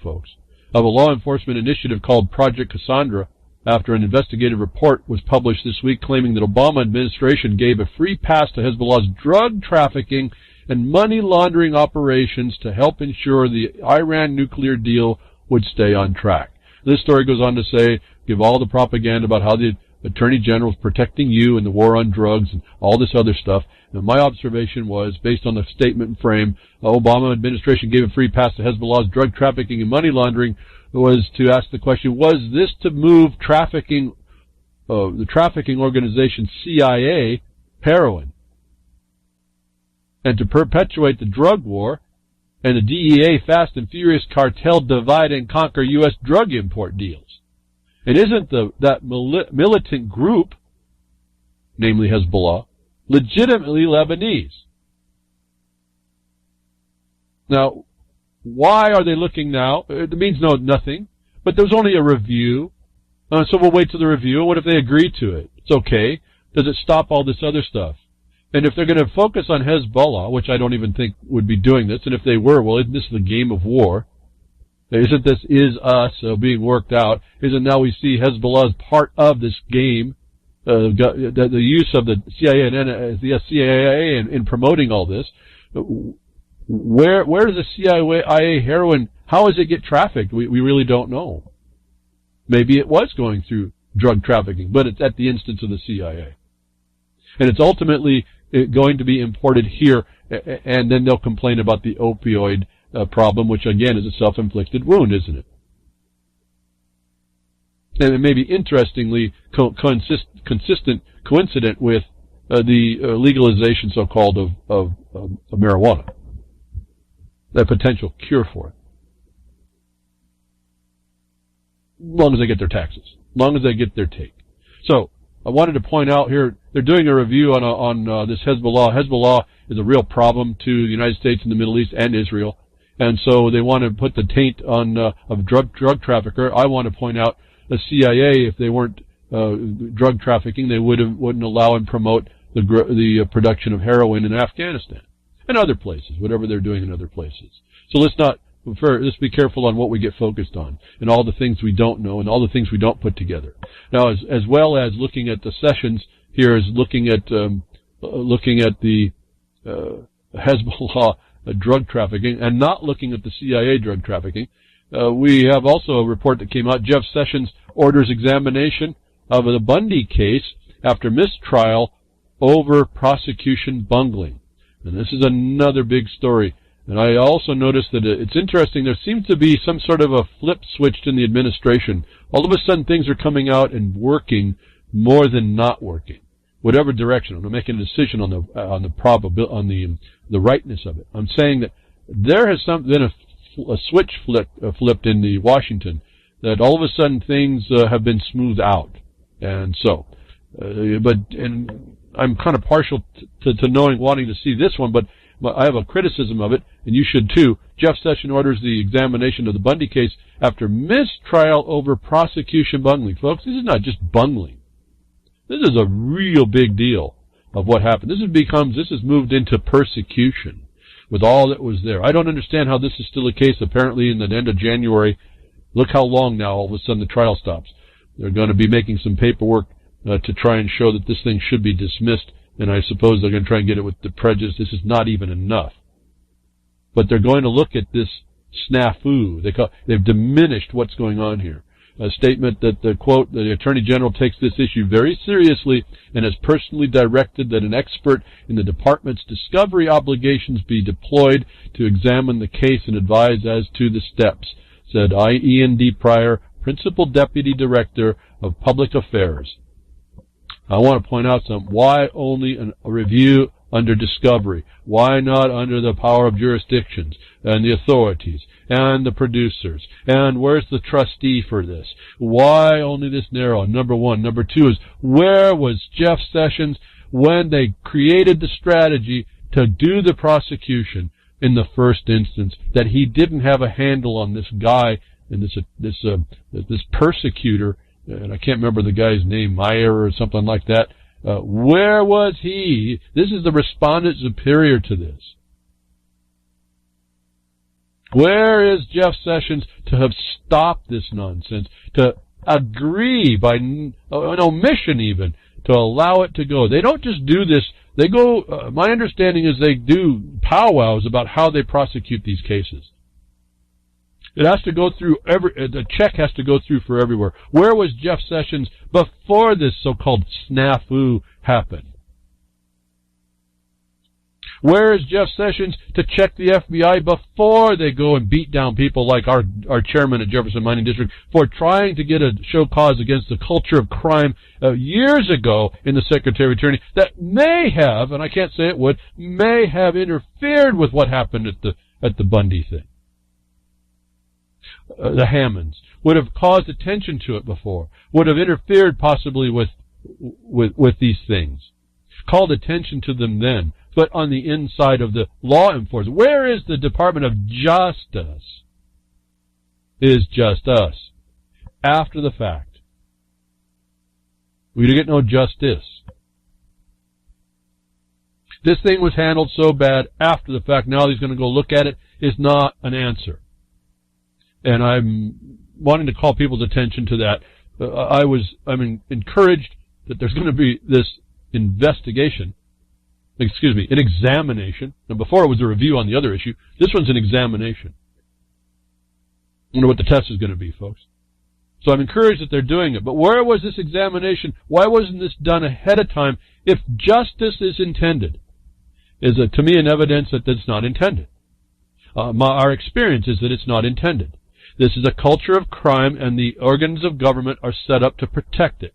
folks, of a law enforcement initiative called Project Cassandra after an investigative report was published this week claiming that Obama administration gave a free pass to Hezbollah's drug trafficking and money laundering operations to help ensure the Iran nuclear deal would stay on track. This story goes on to say, give all the propaganda about how the Attorney General is protecting you in the war on drugs and all this other stuff. And my observation was, based on the statement frame, the Obama administration gave a free pass to Hezbollah's drug trafficking and money laundering, was to ask the question, was this to move the trafficking organization CIA, heroin, and to perpetuate the drug war and the DEA fast and furious cartel divide and conquer U.S. drug import deals? And isn't that militant group, namely Hezbollah, legitimately Lebanese? Now, Why are they looking now? It means nothing. But there's only a review. So we'll wait till the review. What if they agree to it? It's okay. Does it stop all this other stuff? And if they're going to focus on Hezbollah, which I don't even think would be doing this, and if they were, well, isn't this the game of war? Isn't this is us being worked out? Isn't now we see Hezbollah as part of this game? The use of the CIA and the CIA in promoting all this. Where does the CIA heroin? How does it get trafficked? We really don't know. Maybe it was going through drug trafficking, but it's at the instance of the CIA, and it's ultimately going to be imported here, and then they'll complain about the opioid problem, which again is a self-inflicted wound, isn't it? And it may be interestingly coincident with the legalization, so-called, of marijuana, the potential cure for it. As long as they get their taxes, as long as they get their take. So I wanted to point out here, they're doing a review on this Hezbollah. Hezbollah is a real problem to the United States and the Middle East and Israel, and so they want to put the taint on of drug trafficker. I want to point out the CIA, if they weren't drug trafficking, they wouldn't allow and promote the production of heroin in Afghanistan and other places, whatever they're doing in other places. So let's be careful on what we get focused on and all the things we don't know and all the things we don't put together. Now, as well as looking at the sessions here, is looking at the Hezbollah drug trafficking and not looking at the CIA drug trafficking. We have also a report that came out. Jeff Sessions orders examination of the Bundy case after mistrial over prosecution bungling. And this is another big story. And I also noticed that it's interesting. There seems to be some sort of a flip switched in the administration. All of a sudden, things are coming out and working more than not working. Whatever direction, I'm not making a decision on the rightness of it. I'm saying that there has been a switch flipped in the Washington, that all of a sudden things have been smoothed out. And so, and I'm kind of partial to wanting to see this one, but I have a criticism of it, and you should too. Jeff Sessions orders the examination of the Bundy case after mistrial over prosecution bungling. Folks, this is not just bungling. This is a real big deal of what happened. This has moved into persecution with all that was there. I don't understand how this is still the case. Apparently in the end of January, look how long now all of a sudden the trial stops. They're going to be making some paperwork to try and show that this thing should be dismissed, and I suppose they're going to try and get it with the prejudice. This is not even enough. But they're going to look at this snafu. They've diminished what's going on here. A statement that, the Attorney General takes this issue very seriously and has personally directed that an expert in the department's discovery obligations be deployed to examine the case and advise as to the steps, said Ian D. Pryor, Principal Deputy Director of Public Affairs. I want to point out why only a review under discovery? Why not under the power of jurisdictions and the authorities and the producers? And where's the trustee for this? Why only this narrow? Number one. Number two is, where was Jeff Sessions when they created the strategy to do the prosecution in the first instance, that he didn't have a handle on this guy and this persecutor? And I can't remember the guy's name, Meyer or something like that. Where was he? This is the respondent superior to this. Where is Jeff Sessions to have stopped this nonsense, to agree by an omission even to allow it to go? They don't just do this. They go, my understanding is they do powwows about how they prosecute these cases. It has to go through the check has to go through for everywhere. Where was Jeff Sessions before this so-called snafu happened? Where is Jeff Sessions to check the FBI before they go and beat down people like our chairman at Jefferson Mining District for trying to get a show cause against the culture of crime years ago in the Secretary of Attorney that may have, and I can't say it would, may have interfered with what happened at the Bundy thing. The Hammonds would have caused attention to it before, would have interfered possibly with these things, called attention to them then, but on the inside of the law enforcement. Where is the Department of Justice? Is just us. After the fact. We get no justice. This thing was handled so bad after the fact. Now he's going to go look at it. Is not an answer. And I'm wanting to call people's attention to that. I'm encouraged that there's going to be this an examination. And before it was a review on the other issue, this one's an examination. I wonder what the test is going to be, folks. So I'm encouraged that they're doing it. But where was this examination? Why wasn't this done ahead of time? If justice is intended, is to me an evidence that it's not intended. Our experience is that it's not intended. This is a culture of crime, and the organs of government are set up to protect it.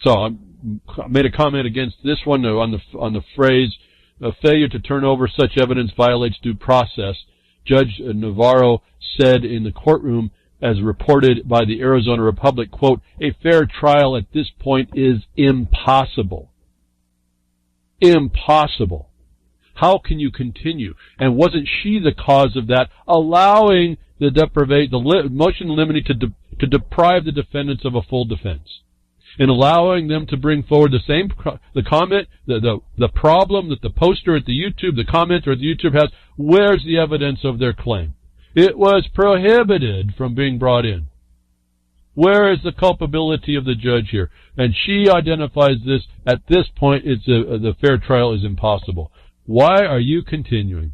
So I made a comment against this one on the phrase, failure to turn over such evidence violates due process. Judge Navarro said in the courtroom, as reported by the Arizona Republic, quote, a fair trial at this point is impossible. Impossible. How can you continue? And wasn't she the cause of that, allowing the motion limiting to deprive the defendants of a full defense, and allowing them to bring forward the comment, the problem that the poster at the YouTube, the commenter at the YouTube has? Where's the evidence of their claim? It was prohibited from being brought in. Where is the culpability of the judge here? And she identifies this. At this point, the fair trial is impossible. Why are you continuing?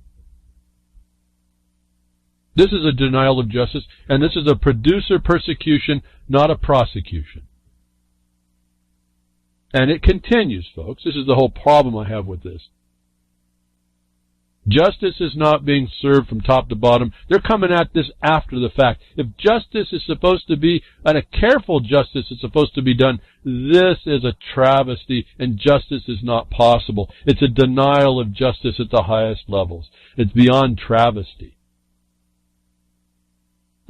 This is a denial of justice, and this is a producer persecution, not a prosecution. And it continues, folks. This is the whole problem I have with this. Justice is not being served from top to bottom. They're coming at this after the fact. If justice is supposed to be, and a careful justice is supposed to be done, this is a travesty, and justice is not possible. It's a denial of justice at the highest levels. It's beyond travesty.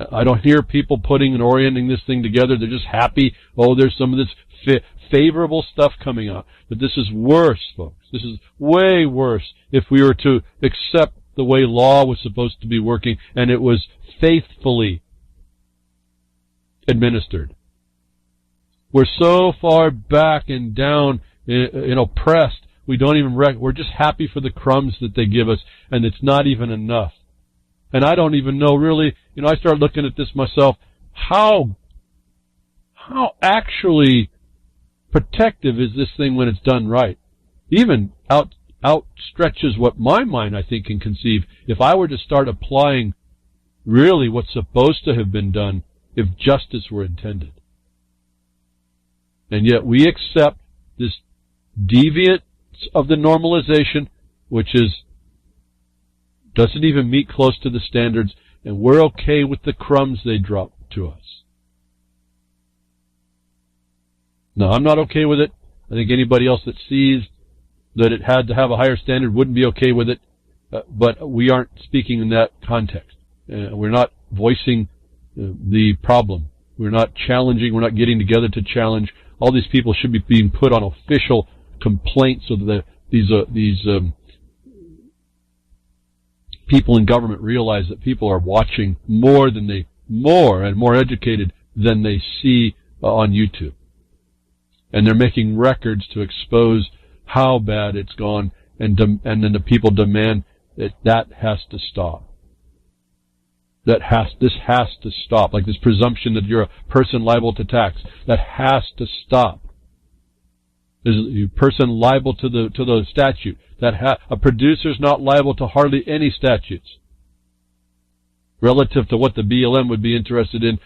I don't hear people putting and orienting this thing together. They're just happy. Oh, there's some of this favorable stuff coming out. But this is worse, folks. This is way worse if we were to accept the way law was supposed to be working and it was faithfully administered. We're so far back and down and oppressed, we don't even we're just happy for the crumbs that they give us, and it's not even enough. And I don't even know really, I start looking at this myself, how actually protective is this thing when it's done right? Even outstretches what my mind, I think, can conceive. If I were to start applying really what's supposed to have been done, if justice were intended. And yet we accept this deviance of the normalization, which doesn't even meet close to the standards, and we're okay with the crumbs they drop to us. No, I'm not okay with it. I think anybody else that sees that it had to have a higher standard wouldn't be okay with it. But we aren't speaking in that context. We're not voicing the problem. We're not challenging. We're not getting together to challenge. All these people should be being put on official complaints so that these people in government realize that people are watching more and more educated than they see on YouTube. And they're making records to expose how bad it's gone, and then the people demand that has to stop. This has to stop. Like this presumption that you're a person liable to tax, that has to stop. There's a person liable to the statute. A producer's not liable to hardly any statutes relative to what the BLM would be interested in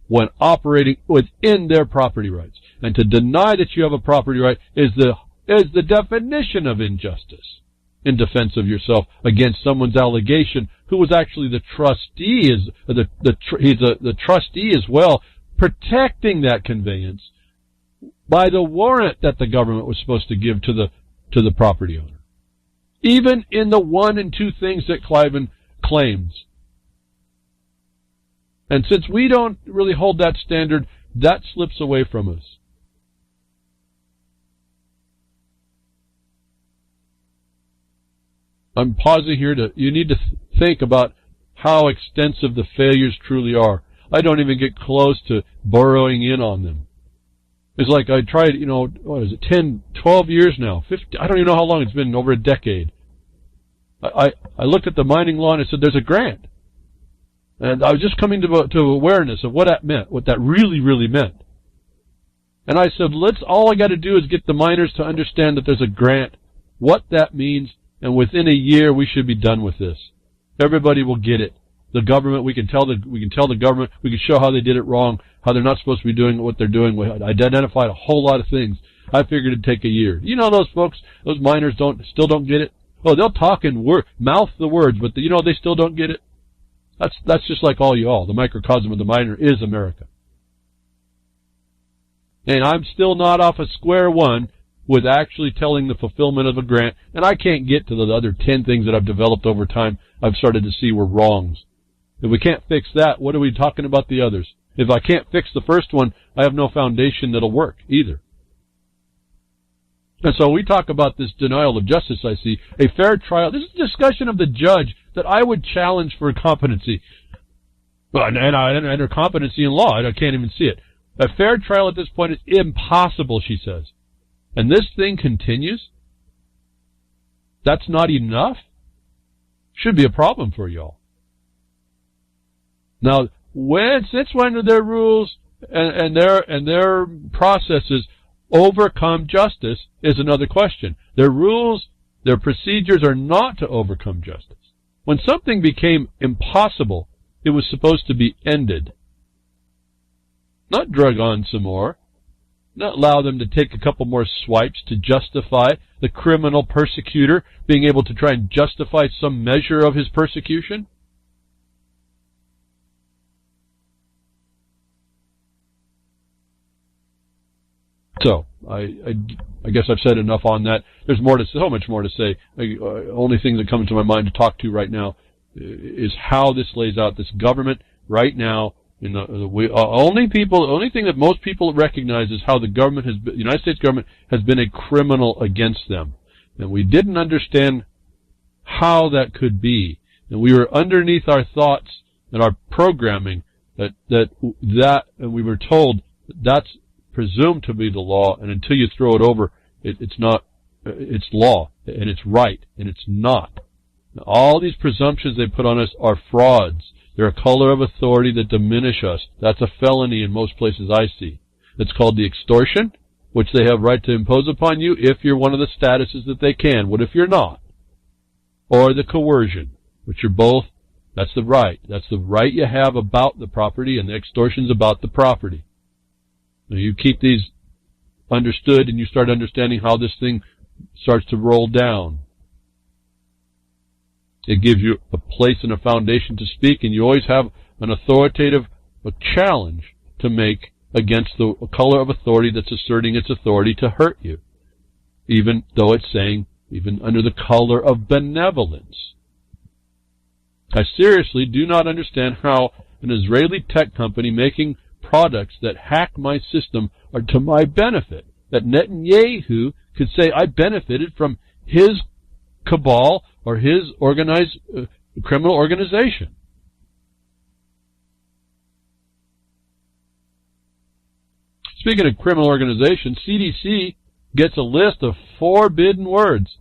when operating within their property rights. And to deny that you have a property right is the definition of injustice in defense of yourself against someone's allegation who was actually the trustee, he's the trustee as well, protecting that conveyance by the warrant that the government was supposed to give to the property owner. Even in the one and two things that Cliven claims. And since we don't really hold that standard, that slips away from us. I'm pausing here you need to think about how extensive the failures truly are. I don't even get close to burrowing in on them. It's like I tried, 10, 12 years now, 50, I don't even know how long it's been, over a decade. I looked at the mining law and I said, there's a grant. And I was just coming to awareness of what that meant, what that really, really meant. And I said, all I got to do is get the miners to understand that there's a grant, what that means, and within a year we should be done with this. Everybody will get it. The government, we can tell the government, we can show how they did it wrong, how they're not supposed to be doing what they're doing. We identified a whole lot of things. I figured it'd take a year. You know those folks, those miners still don't get it. Oh, they'll talk and mouth the words, but they still don't get it. That's just like all y'all. The microcosm of the miner is America. And I'm still not off of square one with actually telling the fulfillment of a grant, and I can't get to the other 10 things that I've developed over time I've started to see were wrongs. If we can't fix that, what are we talking about the others? If I can't fix the first one, I have no foundation that'll work either. And so we talk about this denial of justice, I see. A fair trial. This is a discussion of the judge that I would challenge for competency. And her competency in law, I can't even see it. A fair trial at this point is impossible, she says. And this thing continues? That's not enough? Should be a problem for y'all. Now, since when do their rules and their processes overcome justice is another question. Their rules, their procedures are not to overcome justice. When something became impossible, it was supposed to be ended. Not drug on some more. Not allow them to take a couple more swipes to justify the criminal persecutor being able to try and justify some measure of his persecution. So, I guess I've said enough on that. There's so much more to say. Only thing that comes to my mind to talk to right now is how this lays out. This government right now, only thing that most people recognize is how the United States government has been a criminal against them. And we didn't understand how that could be. And we were underneath our thoughts and our programming that and we were told that's presumed to be the law, and until you throw it over, it's not, it's law, and it's right, and it's not. All these presumptions they put on us are frauds. They're a color of authority that diminish us. That's a felony in most places I see. It's called the extortion, which they have right to impose upon you if you're one of the statuses that they can. What if you're not? Or the coercion, which are both, that's the right. That's the right you have about the property, and the extortion's about the property. Now you keep these understood, and you start understanding how this thing starts to roll down. It gives you a place and a foundation to speak, and you always have an authoritative challenge to make against the color of authority that's asserting its authority to hurt you, even though it's saying, even under the color of benevolence. I seriously do not understand how an Israeli tech company making products that hack my system are to my benefit. That Netanyahu could say I benefited from his cabal or his organized criminal organization. Speaking of criminal organization, CDC gets a list of forbidden words.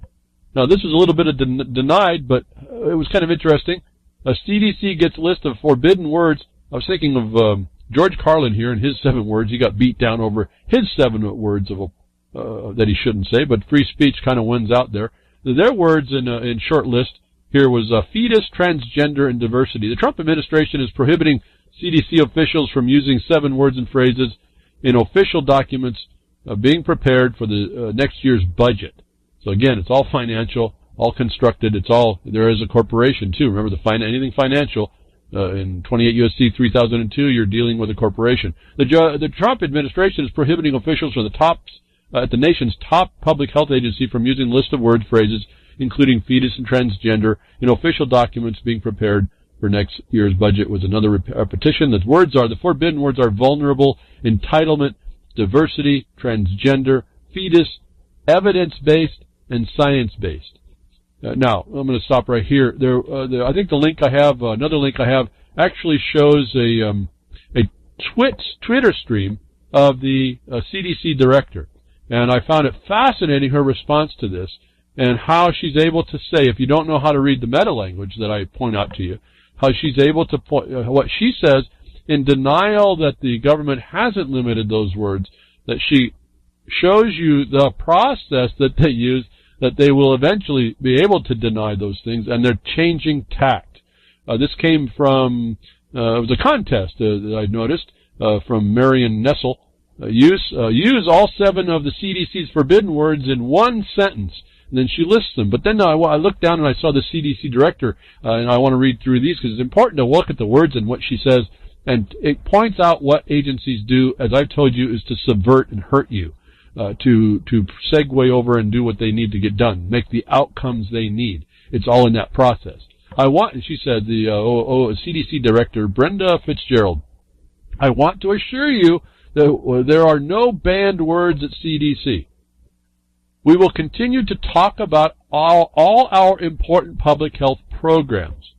Now, this was a little bit of denied, but it was kind of interesting. A CDC gets a list of forbidden words. I was thinking of George Carlin here and his 7 words. He got beat down over his 7 words that he shouldn't say, but free speech kind of wins out there. Their words in short list here was fetus, transgender, and diversity. The Trump administration is prohibiting CDC officials from using 7 words and phrases in official documents being prepared for the next year's budget. So again, it's all financial, all constructed. There is a corporation too. Remember, anything financial in 28 U.S.C. 3002, you're dealing with a corporation. The Trump administration is prohibiting officials from at the nation's top public health agency from using a list of word phrases, including fetus and transgender, in official documents being prepared for next year's budget. Was another repetition. The forbidden words are vulnerable, entitlement, diversity, transgender, fetus, evidence-based, and science-based. Now, I'm going to stop right here. I think the link I have, another link I have, actually shows a Twitter stream of the CDC director. And I found it fascinating, her response to this, and how she's able to say, if you don't know how to read the meta-language that I point out to you, how she's able to what she says in denial that the government hasn't limited those words, that she shows you the process that they use, that they will eventually be able to deny those things, and they're changing tact. This came from, it was a contest that I noticed, from Marion Nessel. Use all 7 of the CDC's forbidden words in one sentence. And then she lists them. But then I looked down and I saw the CDC director, and I want to read through these because it's important to look at the words and what she says. And it points out what agencies do, as I've told you, is to subvert and hurt you, to segue over and do what they need to get done, make the outcomes they need. It's all in that process. She said, the CDC director, Brenda Fitzgerald, I want to assure you that there are no banned words at CDC. We will continue to talk about all our important public health programs.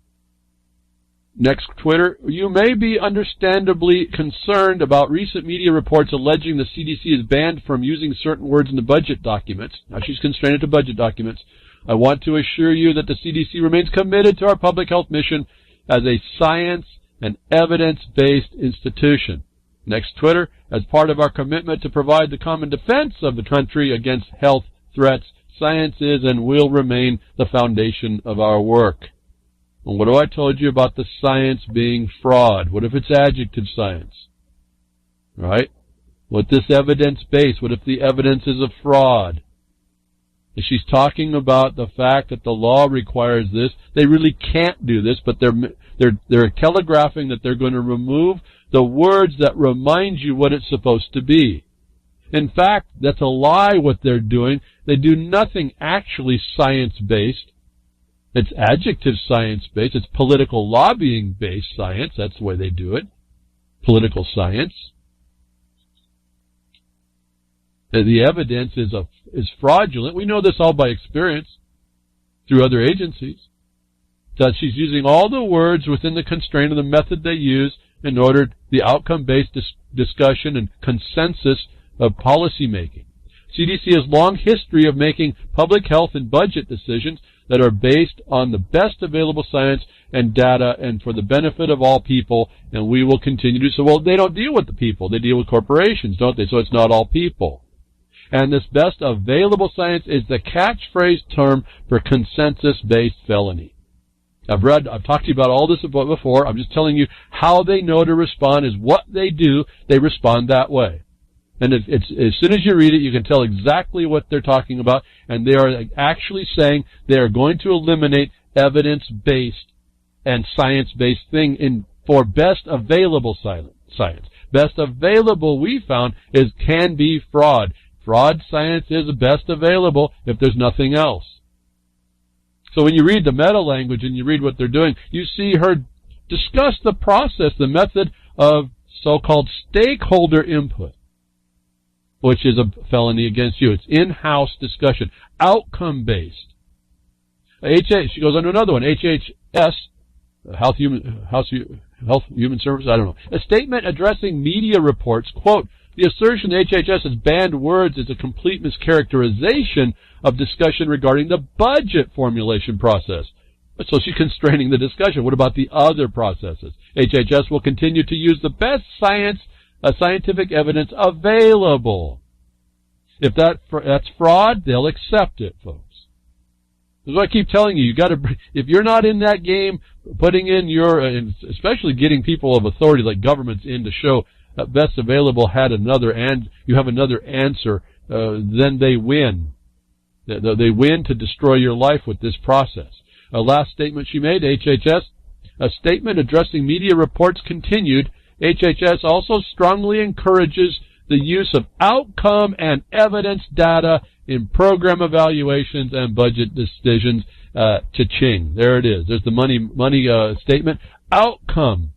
Next, Twitter. You may be understandably concerned about recent media reports alleging the CDC is banned from using certain words in the budget documents. Now, she's constrained to budget documents. I want to assure you that the CDC remains committed to our public health mission as a science and evidence-based institution. Next, Twitter. As part of our commitment to provide the common defense of the country against health threats, science is and will remain the foundation of our work. And what have I told you about the science being fraud? What if it's adjective science? Right? What this evidence-based? What if the evidence is a fraud? If she's talking about the fact that the law requires this, they really can't do this, but they're telegraphing that they're going to remove the words that remind you what it's supposed to be. In fact, that's a lie what they're doing. They do nothing actually science-based. It's adjective science-based. It's political lobbying-based science. That's the way they do it. Political science. The evidence is fraudulent. We know this all by experience through other agencies. That she's using all the words within the constraint of the method they use in order the outcome-based discussion and consensus of policy making. CDC has long history of making public health and budget decisions that are based on the best available science and data and for the benefit of all people, and we will continue to. So, well, they don't deal with the people. They deal with corporations, don't they? So it's not all people. And this best available science is the catchphrase term for consensus-based felony. I've talked to you about all this before. I'm just telling you how they know to respond is what they do. They respond that way. And it's as soon as you read it, you can tell exactly what they're talking about. And they are actually saying they are going to eliminate evidence-based and science-based thing for best available science. Best available, we found, can be fraud. Fraud science is best available if there's nothing else. So when you read the meta-language and you read what they're doing, you see her discuss the process, the method of so-called stakeholder input, which is a felony against you. It's in-house discussion, outcome-based. She goes on to another one, HHS, Health Human Services, I don't know. A statement addressing media reports, quote, the assertion HHS has banned words is a complete mischaracterization of discussion regarding the budget formulation process. So she's constraining the discussion. What about the other processes? HHS will continue to use the best scientific evidence available. If that's fraud, they'll accept it, folks. This is what I keep telling you. If you're not in that game, putting in especially getting people of authority like governments in to show that best available had another, and you have another answer, then they win. They win to destroy your life with this process. A last statement she made, HHS, a statement addressing media reports continued. HHS also strongly encourages the use of outcome and evidence data in program evaluations and budget decisions. Cha-ching. There it is. There's the money statement. Outcome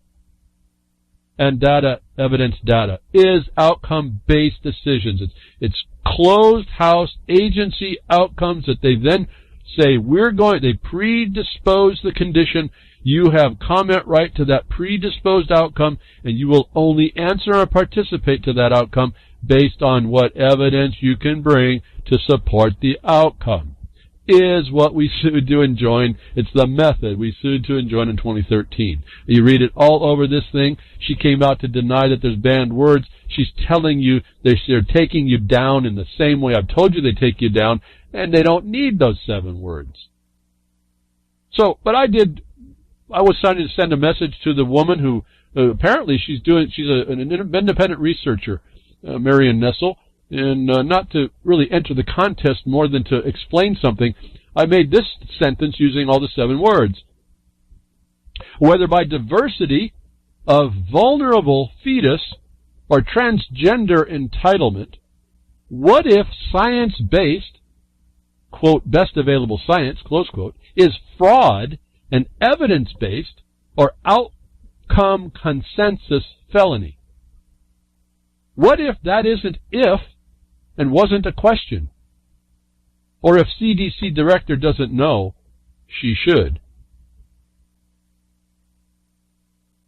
and data, evidence data, is outcome-based decisions. It's closed house agency outcomes that they then say, they predispose the condition. You have comment right to that predisposed outcome, and you will only answer or participate to that outcome based on what evidence you can bring to support the outcome. Is what we sued to enjoin. It's the method we sued to enjoin in 2013. You read it all over this thing. She came out to deny that there's banned words. She's telling you they're taking you down in the same way I've told you they take you down, and they don't need those 7 words. So, but I was trying to send a message to the woman who apparently she's an independent researcher, Marion Nessel. And not to really enter the contest more than to explain something, I made this sentence using all the 7 words. Whether by diversity of vulnerable fetus or transgender entitlement, what if science-based, quote, best available science, close quote, is fraud and evidence-based or outcome consensus felony? What if that isn't if and wasn't a question? Or if CDC director doesn't know, she should.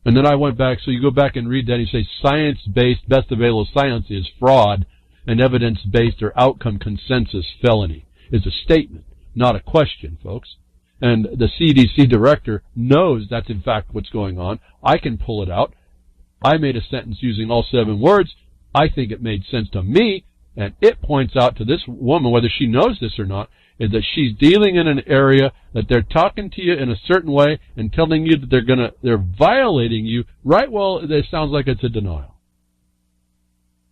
And then I went back, so you go back and read that, and you say science-based, best available science is fraud, and evidence-based or outcome consensus felony. Is a statement, not a question, folks. And the CDC director knows that's in fact what's going on. I can pull it out. I made a sentence using all 7 words. I think it made sense to me. And it points out to this woman, whether she knows this or not, is that she's dealing in an area that they're talking to you in a certain way and telling you that they're violating you. Right, well, it sounds like it's a denial.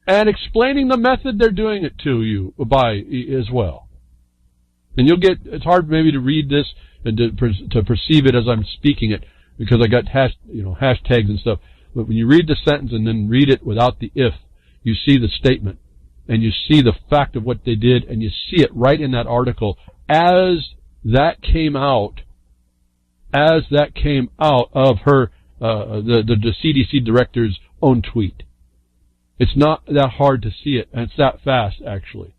And explaining the method they're doing it to you by as well. And it's hard maybe to read this and to perceive it as I'm speaking it, because I got hashtags and stuff. But when you read the sentence and then read it without the if, you see the statement. And you see the fact of what they did, and you see it right in that article as that came out of her, the CDC director's own tweet. It's not that hard to see it, and it's that fast, actually.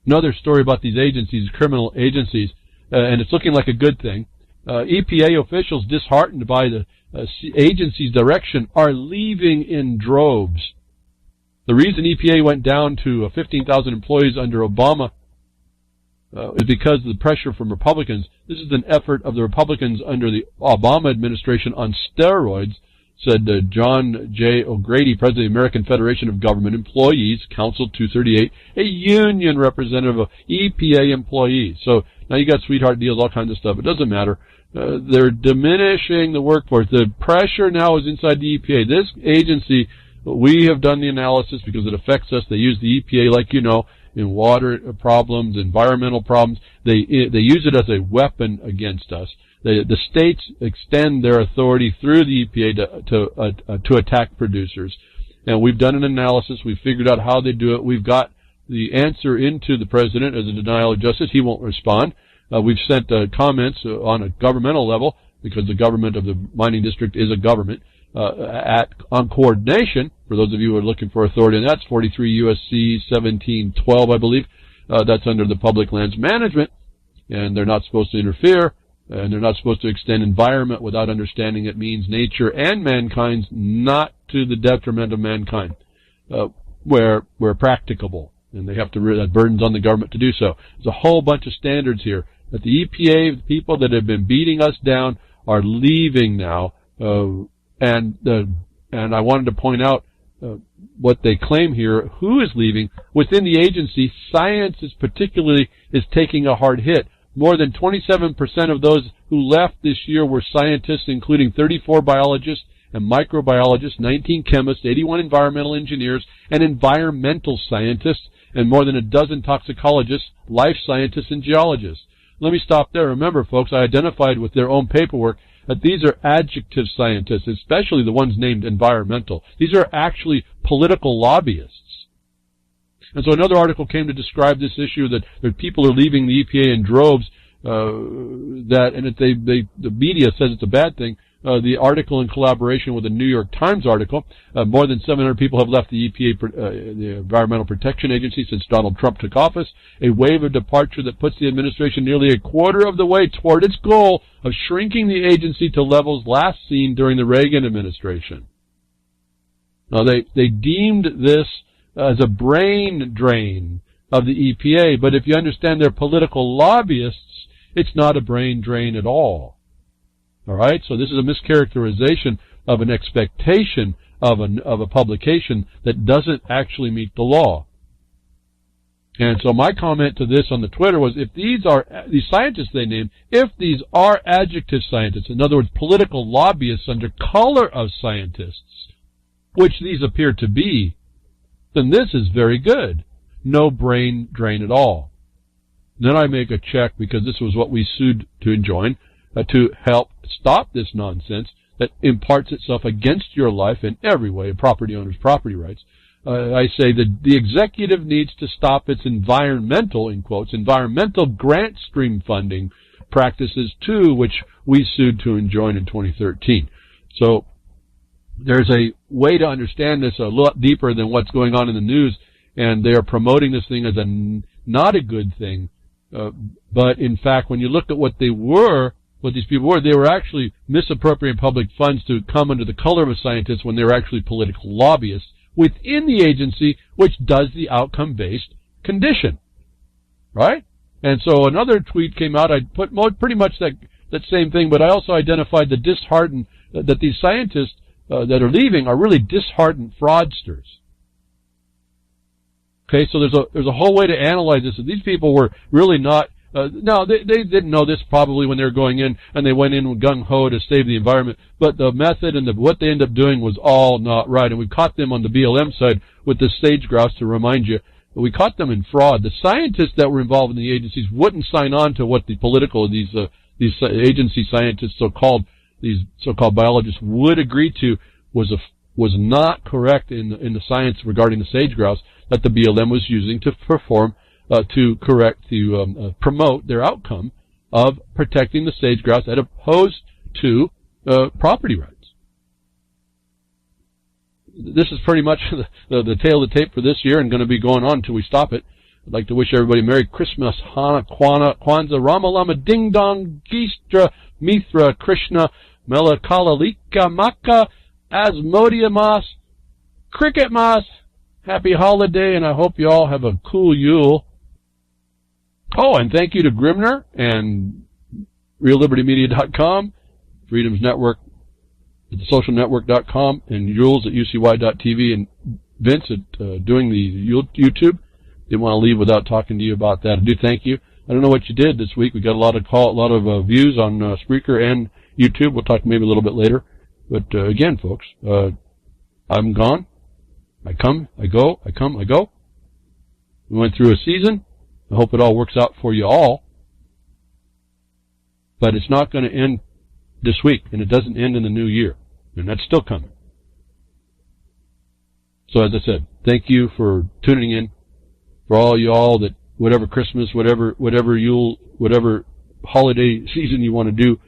Another story about these agencies, criminal agencies, and it's looking like a good thing. EPA officials, disheartened by the agency's direction, are leaving in droves. The reason EPA went down to 15,000 employees under Obama is because of the pressure from Republicans. This is an effort of the Republicans under the Obama administration on steroids, said John J. O'Grady, president of the American Federation of Government Employees, Council 238, a union representative of EPA employees. So now you got sweetheart deals, all kinds of stuff. It doesn't matter. They're diminishing the workforce. The pressure now is inside the EPA. This agency, we have done the analysis because it affects us. They use the EPA, like you know, in water problems, environmental problems. They use it as a weapon against us. The states extend their authority through the EPA to attack producers. And we've done an analysis. We've figured out how they do it. We've got the answer into the president as a denial of justice. He won't respond. We've sent comments on a governmental level, because the government of the mining district is a government, on coordination, for those of you who are looking for authority, and that's 43 U.S.C. 1712, I believe. That's under the Public Lands Management, and they're not supposed to interfere, and they're not supposed to extend environment without understanding it means nature and mankind's, not to the detriment of mankind, where practicable, and they have to, that burden's on the government to do so. There's a whole bunch of standards here that the EPA, the people that have been beating us down, are leaving now. And I wanted to point out what they claim here. Who is leaving? Within the agency, science is taking a hard hit. More than 27% of those who left this year were scientists, including 34 biologists and microbiologists, 19 chemists, 81 environmental engineers, and environmental scientists, and more than a dozen toxicologists, life scientists, and geologists. Let me stop there. Remember, folks, I identified with their own paperwork that these are adjective scientists, especially the ones named environmental. These are actually political lobbyists. And so another article came to describe this issue, that people are leaving the EPA in droves, the media says it's a bad thing. the article in collaboration with a New York Times article. More than 700 people have left the EPA, the Environmental Protection Agency, since Donald Trump took office, a wave of departure that puts the administration nearly a quarter of the way toward its goal of shrinking the agency to levels last seen during the Reagan administration. Now, they deemed this as a brain drain of the EPA, but if you understand their political lobbyists, it's not a brain drain at all. All right, so this is a mischaracterization of an expectation of a publication that doesn't actually meet the law. And so my comment to this on the Twitter was, if these scientists they named, if these are adjective scientists, in other words, political lobbyists under color of scientists, which these appear to be, then this is very good. No brain drain at all. Then I make a check, because this was what we sued to enjoin, to help stop this nonsense that imparts itself against your life in every way, property owners' property rights. I say that the executive needs to stop its environmental, in quotes, environmental grant stream funding practices too, which we sued to enjoin in 2013. So there's a way to understand this a lot deeper than what's going on in the news, and they are promoting this thing as not a good thing. But in fact, when you look at what these people were, they were actually misappropriating public funds to come under the color of a scientist when they were actually political lobbyists within the agency, which does the outcome-based condition. Right? And so another tweet came out. I put pretty much that same thing, but I also identified that these scientists that are leaving are really disheartened fraudsters. Okay, so there's a whole way to analyze this. These people were really not. No, they didn't know this probably when they were going in, and they went in gung-ho to save the environment. But the method and what they ended up doing was all not right. And we caught them on the BLM side with the sage grouse, to remind you. We caught them in fraud. The scientists that were involved in the agencies wouldn't sign on to what the political, these agency scientists, these so-called biologists, would agree to was not correct in the science regarding the sage grouse that the BLM was using to promote their outcome of protecting the sage grouse as opposed to property rights. This is pretty much the tail of the tape for this year, and going to be going on until we stop it. I'd like to wish everybody Merry Christmas, Hanukkah, Kwanzaa, Ramalama, Ding Dong, Gistra, Mithra, Krishna, Melakalalika, Maka, Asmodeus, Cricket Mas. Happy holiday, and I hope you all have a cool Yule. Oh, and thank you to Grimner and RealLibertyMedia.com, Freedom's Network at thesocialnetwork.com, and Jules at UCY.tv, and Vince at doing the YouTube. Didn't want to leave without talking to you about that. I do thank you. I don't know what you did this week. We got a lot of views on Spreaker and YouTube. We'll talk maybe a little bit later. But again, folks, I'm gone. I come, I go, I come, I go. We went through a season. I hope it all works out for you all. But it's not going to end this week, and it doesn't end in the new year. And that's still coming. So as I said, thank you for tuning in. For all y'all that whatever Christmas, whatever Yule, whatever holiday season you want to do,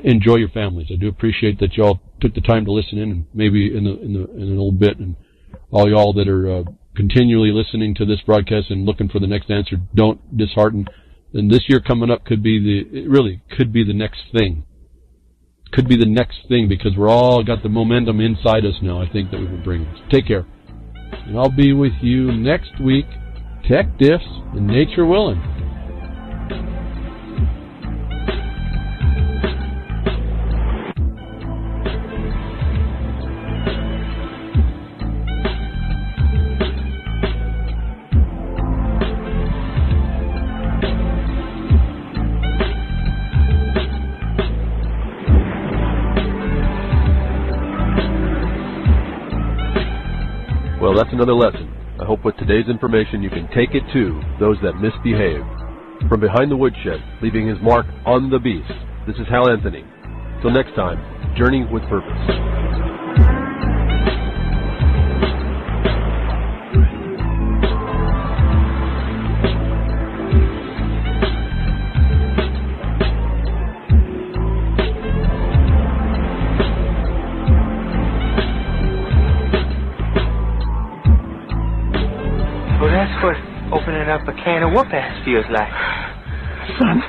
enjoy your families. I do appreciate that y'all took the time to listen in, and maybe in a little bit, and all y'all that are continually listening to this broadcast and looking for the next answer, don't dishearten. And this year coming up could be the next thing. Could be the next thing, because we're all got the momentum inside us now, I think, that we will bring. So take care. And I'll be with you next week, tech diffs and nature willing. Well, that's another lesson. I hope with today's information you can take it to those that misbehave. From behind the woodshed, leaving his mark on the beast, this is Hal Anthony. Till next time, journey with purpose. opening up a can of whoop-ass feels like. Son,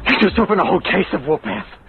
you just opened a whole case of whoop-ass.